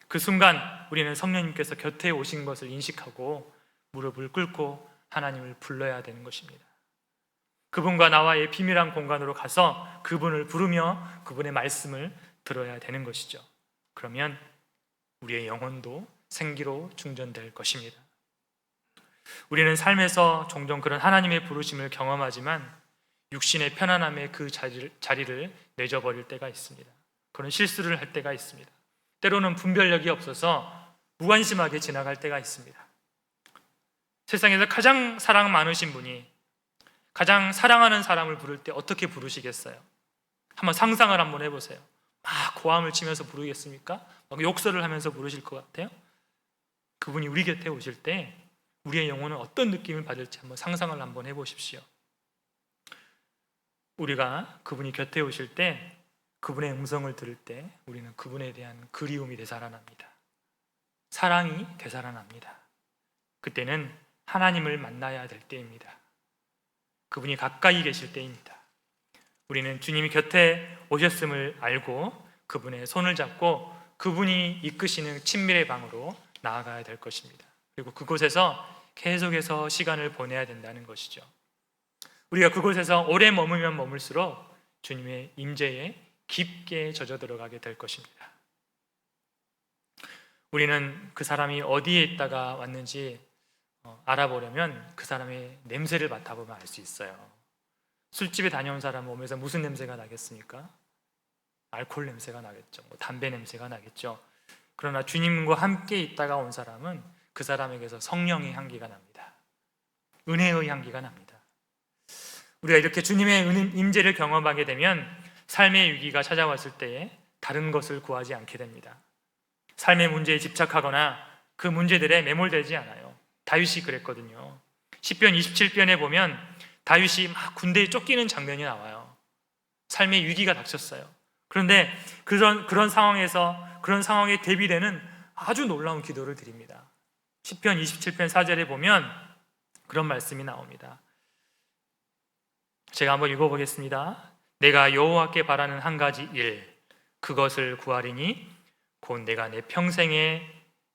그 순간 우리는 성령님께서 곁에 오신 것을 인식하고 무릎을 꿇고 하나님을 불러야 되는 것입니다. 그분과 나와의 비밀한 공간으로 가서 그분을 부르며 그분의 말씀을 들어야 되는 것이죠. 그러면 우리의 영혼도 생기로 충전될 것입니다. 우리는 삶에서 종종 그런 하나님의 부르심을 경험하지만 육신의 편안함의 그 자리를 내줘버릴 때가 있습니다. 그런 실수를 할 때가 있습니다. 때로는 분별력이 없어서 무관심하게 지나갈 때가 있습니다. 세상에서 가장 사랑 많으신 분이 가장 사랑하는 사람을 부를 때 어떻게 부르시겠어요? 한번 상상을 한번 해보세요. 막 고함을 치면서 부르겠습니까? 막 욕설을 하면서 부르실 것 같아요? 그분이 우리 곁에 오실 때 우리의 영혼은 어떤 느낌을 받을지 한번 상상을 한번 해보십시오. 우리가 그분이 곁에 오실 때, 그분의 음성을 들을 때 우리는 그분에 대한 그리움이 되살아납니다. 사랑이 되살아납니다. 그때는 하나님을 만나야 될 때입니다. 그분이 가까이 계실 때입니다. 우리는 주님이 곁에 오셨음을 알고 그분의 손을 잡고 그분이 이끄시는 친밀의 방으로 나아가야 될 것입니다. 그리고 그곳에서 계속해서 시간을 보내야 된다는 것이죠. 우리가 그곳에서 오래 머물면 머물수록 주님의 임재에 깊게 젖어 들어가게 될 것입니다. 우리는 그 사람이 어디에 있다가 왔는지 알아보려면 그 사람의 냄새를 맡아보면 알 수 있어요. 술집에 다녀온 사람 몸에서 무슨 냄새가 나겠습니까? 알코올 냄새가 나겠죠. 담배 냄새가 나겠죠. 그러나 주님과 함께 있다가 온 사람은 그 사람에게서 성령의 향기가 납니다. 은혜의 향기가 납니다. 우리가 이렇게 주님의 임재를 경험하게 되면 삶의 위기가 찾아왔을 때에 다른 것을 구하지 않게 됩니다. 삶의 문제에 집착하거나 그 문제들에 매몰되지 않아요. 다윗이 그랬거든요. 시편 27편에 보면 다윗이 막 군대에 쫓기는 장면이 나와요. 삶의 위기가 닥쳤어요. 그런데 그런 상황에 대비되는 아주 놀라운 기도를 드립니다. 시편 27편 4절에 보면 그런 말씀이 나옵니다. 제가 한번 읽어보겠습니다. 내가 여호와께 바라는 한 가지 일, 그것을 구하리니 곧 내가 내 평생에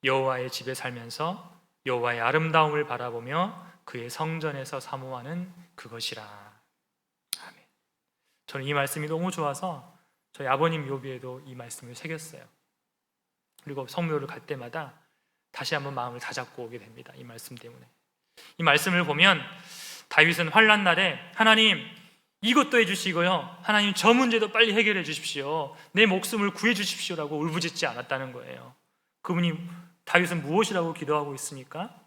여호와의 집에 살면서 여호와의 아름다움을 바라보며 그의 성전에서 사모하는 그것이라. 아멘. 저는 이 말씀이 너무 좋아서 저희 아버님 묘비에도 이 말씀을 새겼어요. 그리고 성묘를 갈 때마다 다시 한번 마음을 다잡고 오게 됩니다. 이 말씀 때문에. 이 말씀을 보면 다윗은 환난 날에 하나님 이것도 해주시고요, 하나님 저 문제도 빨리 해결해 주십시오, 내 목숨을 구해 주십시오라고 울부짖지 않았다는 거예요. 다윗은 무엇이라고 기도하고 있습니까?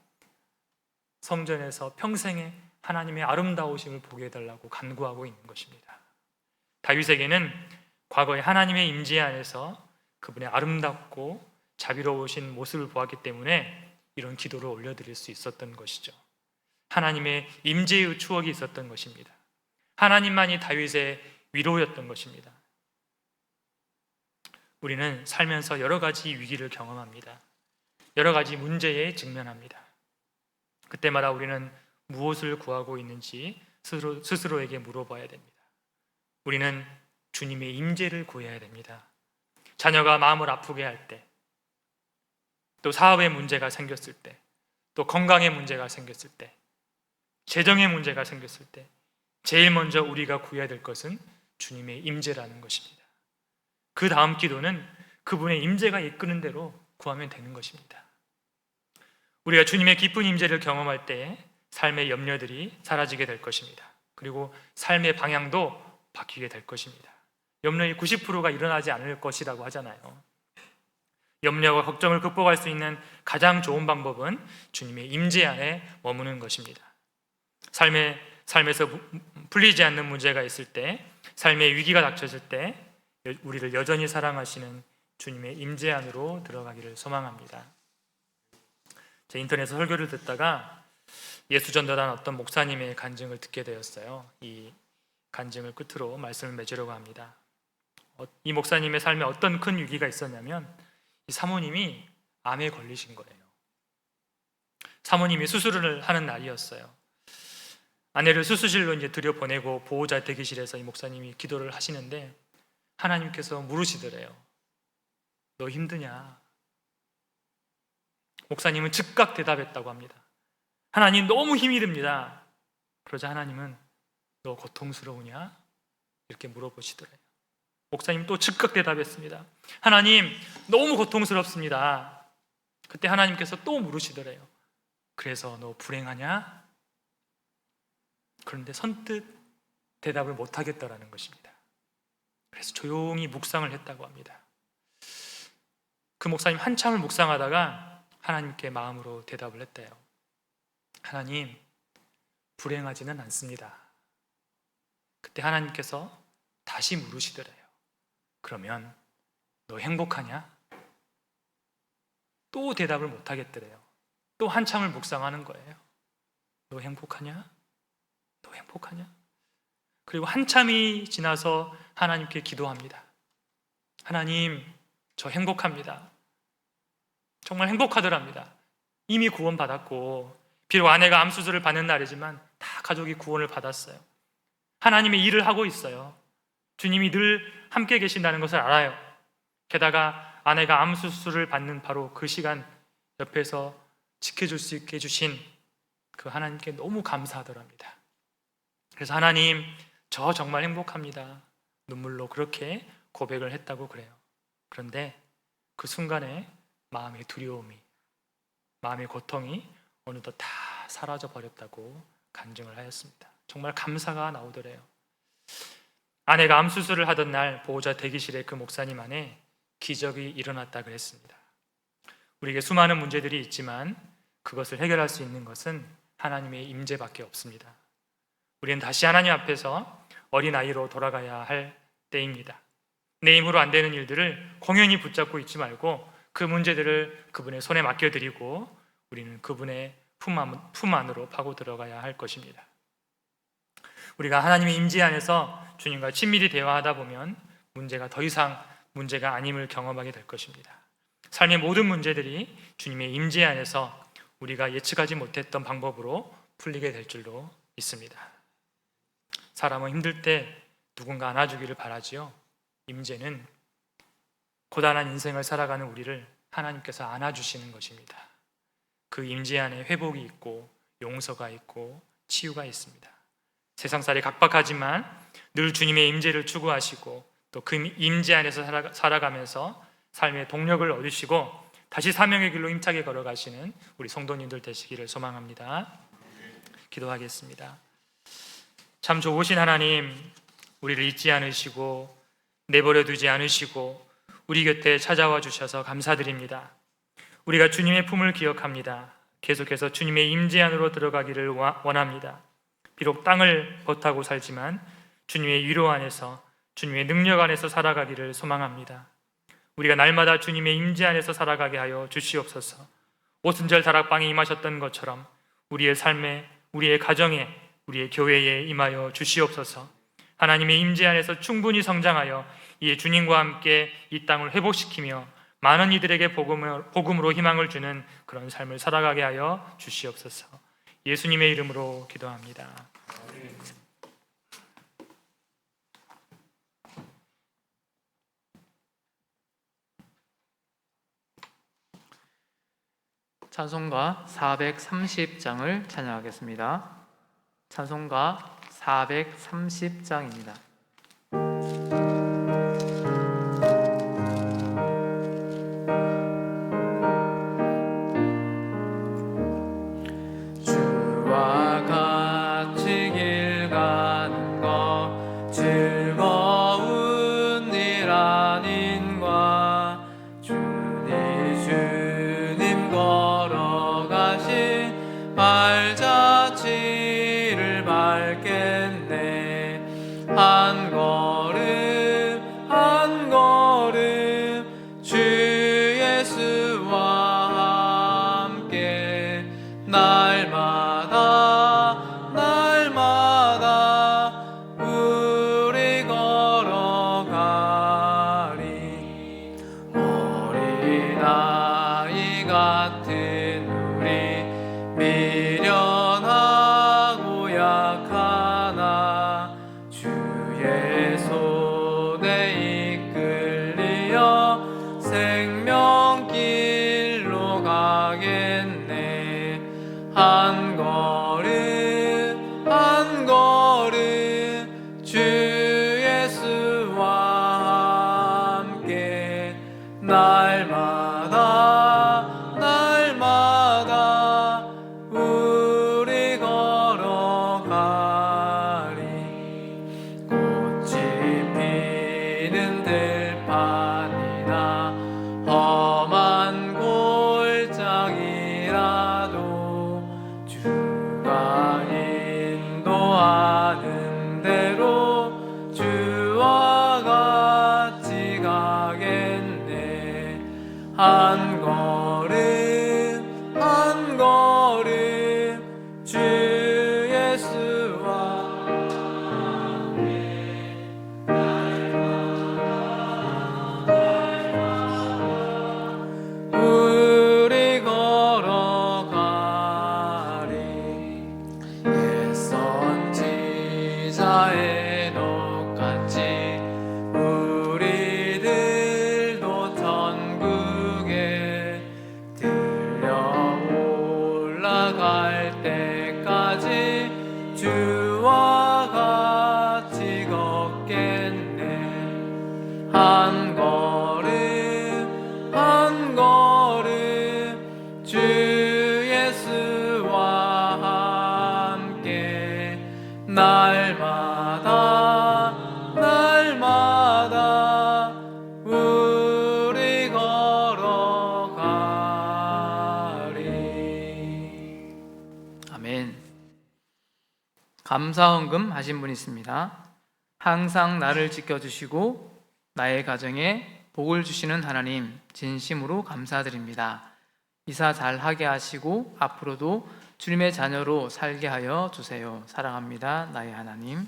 성전에서 평생에 하나님의 아름다우심을 보게 해달라고 간구하고 있는 것입니다. 다윗에게는 과거에 하나님의 임재 안에서 그분의 아름답고 자비로우신 모습을 보았기 때문에 이런 기도를 올려드릴 수 있었던 것이죠. 하나님의 임재의 추억이 있었던 것입니다. 하나님만이 다윗의 위로였던 것입니다. 우리는 살면서 여러 가지 위기를 경험합니다. 여러 가지 문제에 직면합니다. 그때마다 우리는 무엇을 구하고 있는지 스스로에게 물어봐야 됩니다. 우리는 주님의 임재를 구해야 됩니다. 자녀가 마음을 아프게 할 때, 또 사업의 문제가 생겼을 때, 또 건강의 문제가 생겼을 때, 재정의 문제가 생겼을 때 제일 먼저 우리가 구해야 될 것은 주님의 임재라는 것입니다. 그 다음 기도는 그분의 임재가 이끄는 대로 구하면 되는 것입니다. 우리가 주님의 깊은 임재를 경험할 때 삶의 염려들이 사라지게 될 것입니다. 그리고 삶의 방향도 바뀌게 될 것입니다. 염려의 90%가 일어나지 않을 것이라고 하잖아요. 염려와 걱정을 극복할 수 있는 가장 좋은 방법은 주님의 임재 안에 머무는 것입니다. 삶에서 풀리지 않는 문제가 있을 때, 삶의 위기가 닥쳐질 때 우리를 여전히 사랑하시는 주님의 임재 안으로 들어가기를 소망합니다. 제 인터넷에서 설교를 듣다가 예수 전도단 어떤 목사님의 간증을 듣게 되었어요. 이 간증을 끝으로 말씀을 맺으려고 합니다. 이 목사님의 삶에 어떤 큰 위기가 있었냐면 이 사모님이 암에 걸리신 거예요. 사모님이 수술을 하는 날이었어요. 아내를 수술실로 이제 들여보내고 보호자 대기실에서 이 목사님이 기도를 하시는데 하나님께서 물으시더래요. 너 힘드냐? 목사님은 즉각 대답했다고 합니다. 하나님 너무 힘이 듭니다. 그러자 하나님은 너 고통스러우냐? 이렇게 물어보시더래요. 목사님 또 즉각 대답했습니다. 하나님 너무 고통스럽습니다. 그때 하나님께서 또 물으시더래요. 그래서 너 불행하냐? 그런데 선뜻 대답을 못하겠다라는 것입니다. 그래서 조용히 묵상을 했다고 합니다. 그 목사님 한참을 묵상하다가 하나님께 마음으로 대답을 했대요. 하나님, 불행하지는 않습니다. 그때 하나님께서 다시 물으시더래요. 그러면 너 행복하냐? 또 대답을 못하겠더래요. 또 한참을 묵상하는 거예요. 너 행복하냐? 너 행복하냐? 그리고 한참이 지나서 하나님께 기도합니다. 하나님, 저 행복합니다. 정말 행복하더랍니다. 이미 구원받았고, 비록 아내가 암 수술을 받는 날이지만 다 가족이 구원을 받았어요. 하나님의 일을 하고 있어요. 주님이 늘 함께 계신다는 것을 알아요. 게다가 아내가 암 수술을 받는 바로 그 시간 옆에서 지켜줄 수 있게 해주신 그 하나님께 너무 감사하더랍니다. 그래서 하나님, 저 정말 행복합니다. 눈물로 그렇게 고백을 했다고 그래요. 그런데 그 순간에 마음의 두려움이, 마음의 고통이 어느덧 다 사라져 버렸다고 간증을 하였습니다. 정말 감사가 나오더래요. 아내가 암 수술을 하던 날 보호자 대기실에 그 목사님 안에 기적이 일어났다 그랬습니다. 우리에게 수많은 문제들이 있지만 그것을 해결할 수 있는 것은 하나님의 임재밖에 없습니다. 우리는 다시 하나님 앞에서 어린아이로 돌아가야 할 때입니다. 내 힘으로 안 되는 일들을 공연히 붙잡고 있지 말고 그 문제들을 그분의 손에 맡겨드리고 우리는 그분의 품 안으로 파고 들어가야 할 것입니다. 우리가 하나님의 임재 안에서 주님과 친밀히 대화하다 보면 문제가 더 이상 문제가 아님을 경험하게 될 것입니다. 삶의 모든 문제들이 주님의 임재 안에서 우리가 예측하지 못했던 방법으로 풀리게 될 줄로 믿습니다. 사람은 힘들 때 누군가 안아주기를 바라지요. 임재는 고단한 인생을 살아가는 우리를 하나님께서 안아주시는 것입니다. 그 임재 안에 회복이 있고 용서가 있고 치유가 있습니다. 세상살이 각박하지만 늘 주님의 임재를 추구하시고 또 그 임재 안에서 살아가면서 삶의 동력을 얻으시고 다시 사명의 길로 힘차게 걸어가시는 우리 성도님들 되시기를 소망합니다. 기도하겠습니다. 참 좋으신 하나님, 우리를 잊지 않으시고 내버려 두지 않으시고 우리 곁에 찾아와 주셔서 감사드립니다. 우리가 주님의 품을 기억합니다. 계속해서 주님의 임재 안으로 들어가기를 원합니다. 비록 땅을 벗하고 살지만 주님의 위로 안에서 주님의 능력 안에서 살아가기를 소망합니다. 우리가 날마다 주님의 임재 안에서 살아가게 하여 주시옵소서. 오순절 다락방에 임하셨던 것처럼 우리의 삶에, 우리의 가정에, 우리의 교회에 임하여 주시옵소서. 하나님의 임재 안에서 충분히 성장하여 이에 주님과 함께 이 땅을 회복시키며 많은 이들에게 복음으로 희망을 주는 그런 삶을 살아가게 하여 주시옵소서. 예수님의 이름으로 기도합니다. 찬송가 430장을 찬양하겠습니다. 찬송가 430장입니다. 주와 같이 길 가는 것 즐거운 일 아닌가. 주님 걸어가신 발자취를 밟겠네. 한 걸음 한 걸음 주 예수와 함께 날마다 날마다 우리 걸어가리. 어린아이 같은 우리 미련하고 약하나 주의 손에 이끌리어 생명길로 가겠네. 한 걸음 한 걸음 주 예수와 함께 날마다 날마다 우리 걸어가리. 꽃이 피는 들판이나 험한 골짜기라도 주가 인도하는 대로 주와 같이 가겠네. 한 걸음 한 걸음 주 예수와 우리 걸어가리. 옛 선지자의 녹같이 우리들도 천국에 들려 올라갈 때까지 주와 같이 걷겠네. 한 걸음 한 걸음 주 예수와 날마다 우리 걸어가리. 아멘. 감사 헌금 하신 분 있습니다. 항상 나를 지켜주시고 나의 가정에 복을 주시는 하나님, 진심으로 감사드립니다. 이사 잘하게 하시고 앞으로도 주님의 자녀로 살게 하여 주세요. 사랑합니다, 나의 하나님.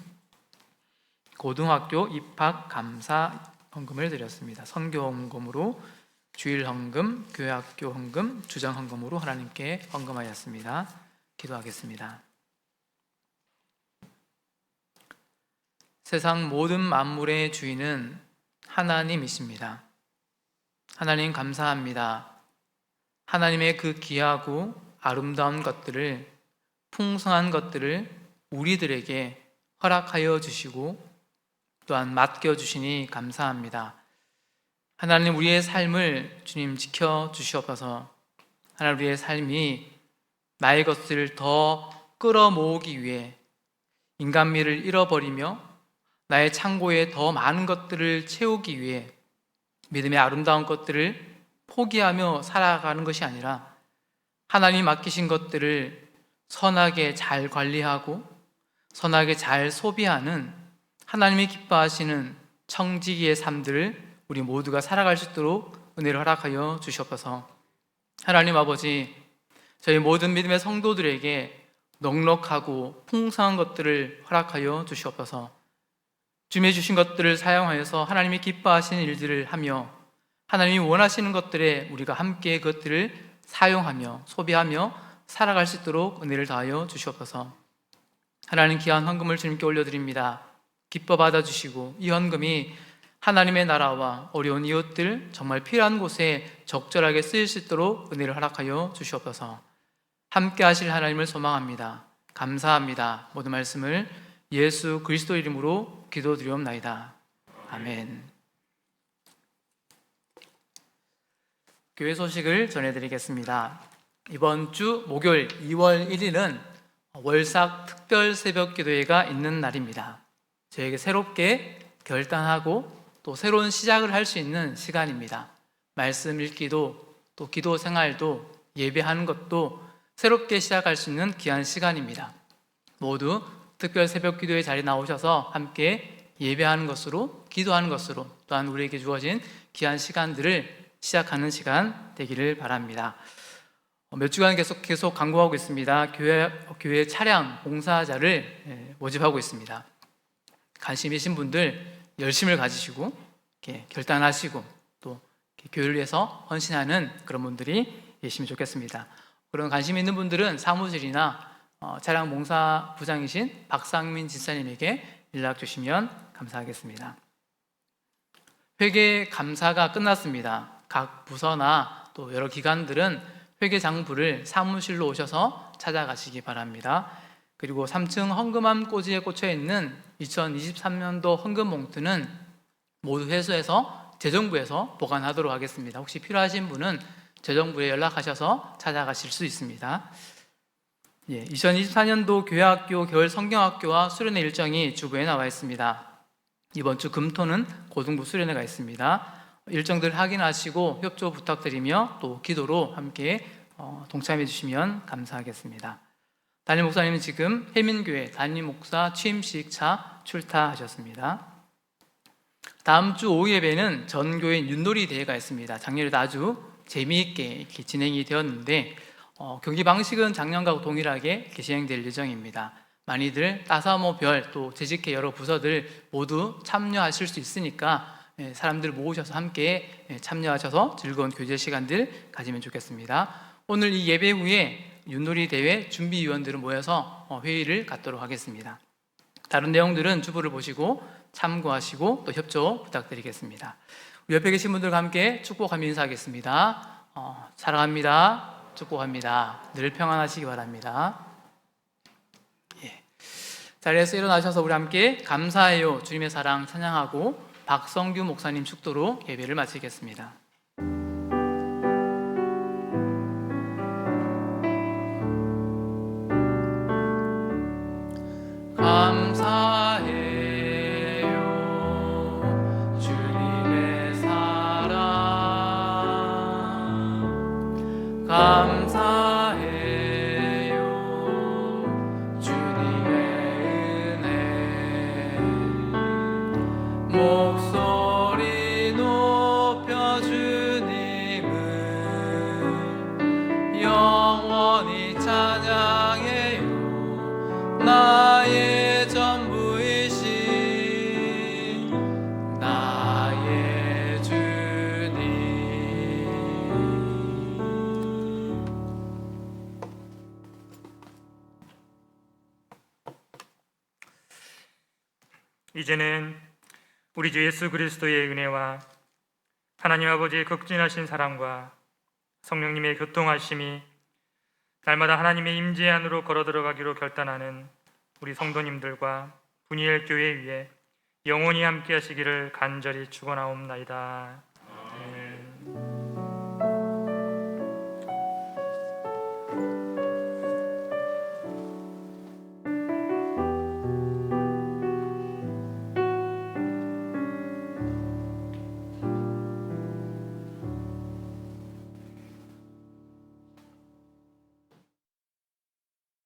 고등학교 입학 감사 헌금을 드렸습니다. 선교 헌금으로, 주일 헌금, 교회학교 헌금, 주정 헌금으로 하나님께 헌금하였습니다. 기도하겠습니다. 세상 모든 만물의 주인은 하나님이십니다. 하나님 감사합니다. 하나님의 그 귀하고 아름다운 것들을, 풍성한 것들을 우리들에게 허락하여 주시고 또한 맡겨주시니 감사합니다. 하나님, 우리의 삶을 주님 지켜주시옵소서. 하나님, 우리의 삶이 나의 것을 더 끌어모으기 위해 인간미를 잃어버리며 나의 창고에 더 많은 것들을 채우기 위해 믿음의 아름다운 것들을 포기하며 살아가는 것이 아니라 하나님이 맡기신 것들을 선하게 잘 관리하고 선하게 잘 소비하는 하나님이 기뻐하시는 청지기의 삶들을 우리 모두가 살아갈 수 있도록 은혜를 허락하여 주시옵소서. 하나님 아버지, 저희 모든 믿음의 성도들에게 넉넉하고 풍성한 것들을 허락하여 주시옵소서. 주님이 주신 것들을 사용하여서 하나님이 기뻐하시는 일들을 하며 하나님이 원하시는 것들에 우리가 함께 그것들을 사용하며 소비하며 살아갈 수 있도록 은혜를 다하여 주시옵소서. 하나님, 귀한 헌금을 주님께 올려드립니다. 기뻐 받아주시고 이 헌금이 하나님의 나라와 어려운 이웃들, 정말 필요한 곳에 적절하게 쓰일 수 있도록 은혜를 허락하여 주시옵소서. 함께 하실 하나님을 소망합니다. 감사합니다. 모든 말씀을 예수 그리스도 이름으로 기도드리옵나이다. 아멘. 교회 소식을 전해드리겠습니다. 이번 주 목요일 2월 1일은 월삭 특별 새벽 기도회가 있는 날입니다. 저에게 새롭게 결단하고 또 새로운 시작을 할 수 있는 시간입니다. 말씀 읽기도 또 기도 생활도 예배하는 것도 새롭게 시작할 수 있는 귀한 시간입니다. 모두 특별 새벽 기도회 자리에 나오셔서 함께 예배하는 것으로, 기도하는 것으로 또한 우리에게 주어진 귀한 시간들을 시작하는 시간 되기를 바랍니다. 몇 주간 계속 강구하고 있습니다. 교회 차량 봉사자를 모집하고 있습니다. 관심 있으신 분들 열심을 가지시고 이렇게 결단하시고 또 교회를 위해서 헌신하는 그런 분들이 계시면 좋겠습니다. 그런 관심 있는 분들은 사무실이나 차량 봉사 부장이신 박상민 지사님에게 연락 주시면 감사하겠습니다. 회계 감사가 끝났습니다. 각 부서나 또 여러 기관들은 회계장부를 사무실로 오셔서 찾아가시기 바랍니다. 그리고 3층 헌금함 꽂이에 꽂혀 있는 2023년도 헌금 봉투는 모두 회수해서 재정부에서 보관하도록 하겠습니다. 혹시 필요하신 분은 재정부에 연락하셔서 찾아가실 수 있습니다. 2024년도 교회학교 겨울 성경학교와 수련회 일정이 주부에 나와 있습니다. 이번 주 금토는 고등부 수련회가 있습니다. 일정들 확인하시고 협조 부탁드리며 또 기도로 함께 동참해 주시면 감사하겠습니다. 담임 목사님은 지금 해민교회 담임 목사 취임식차 출타하셨습니다. 다음 주 오후 예배는 전교인 윷놀이 대회가 있습니다. 작년에도 아주 재미있게 이렇게 진행이 되었는데 경기 방식은 작년과 동일하게 진행될 예정입니다. 많이들 따사모별 또 재직회 여러 부서들 모두 참여하실 수 있으니까 사람들 모으셔서 함께 참여하셔서 즐거운 교제 시간들 가지면 좋겠습니다. 오늘 이 예배 후에 윷놀이 대회 준비위원들은 모여서 회의를 갖도록 하겠습니다. 다른 내용들은 주부를 보시고 참고하시고 또 협조 부탁드리겠습니다. 우리 옆에 계신 분들과 함께 축복하며 인사하겠습니다. 사랑합니다. 축복합니다. 늘 평안하시기 바랍니다. 자리에서 일어나셔서 우리 함께 감사해요 주님의 사랑 찬양하고 박성규 목사님 축도로 예배를 마치겠습니다. 감사 목소리 높여 주님을 영원히 찬양해요. 나의 전부이신 나의 주님. 이제는 우리 주 예수 그리스도의 은혜와 하나님 아버지의 극진하신 사랑과 성령님의 교통하심이 날마다 하나님의 임재 안으로 걸어 들어가기로 결단하는 우리 성도님들과 분이엘 교회 위에 영원히 함께 하시기를 간절히 축원하옵나이다.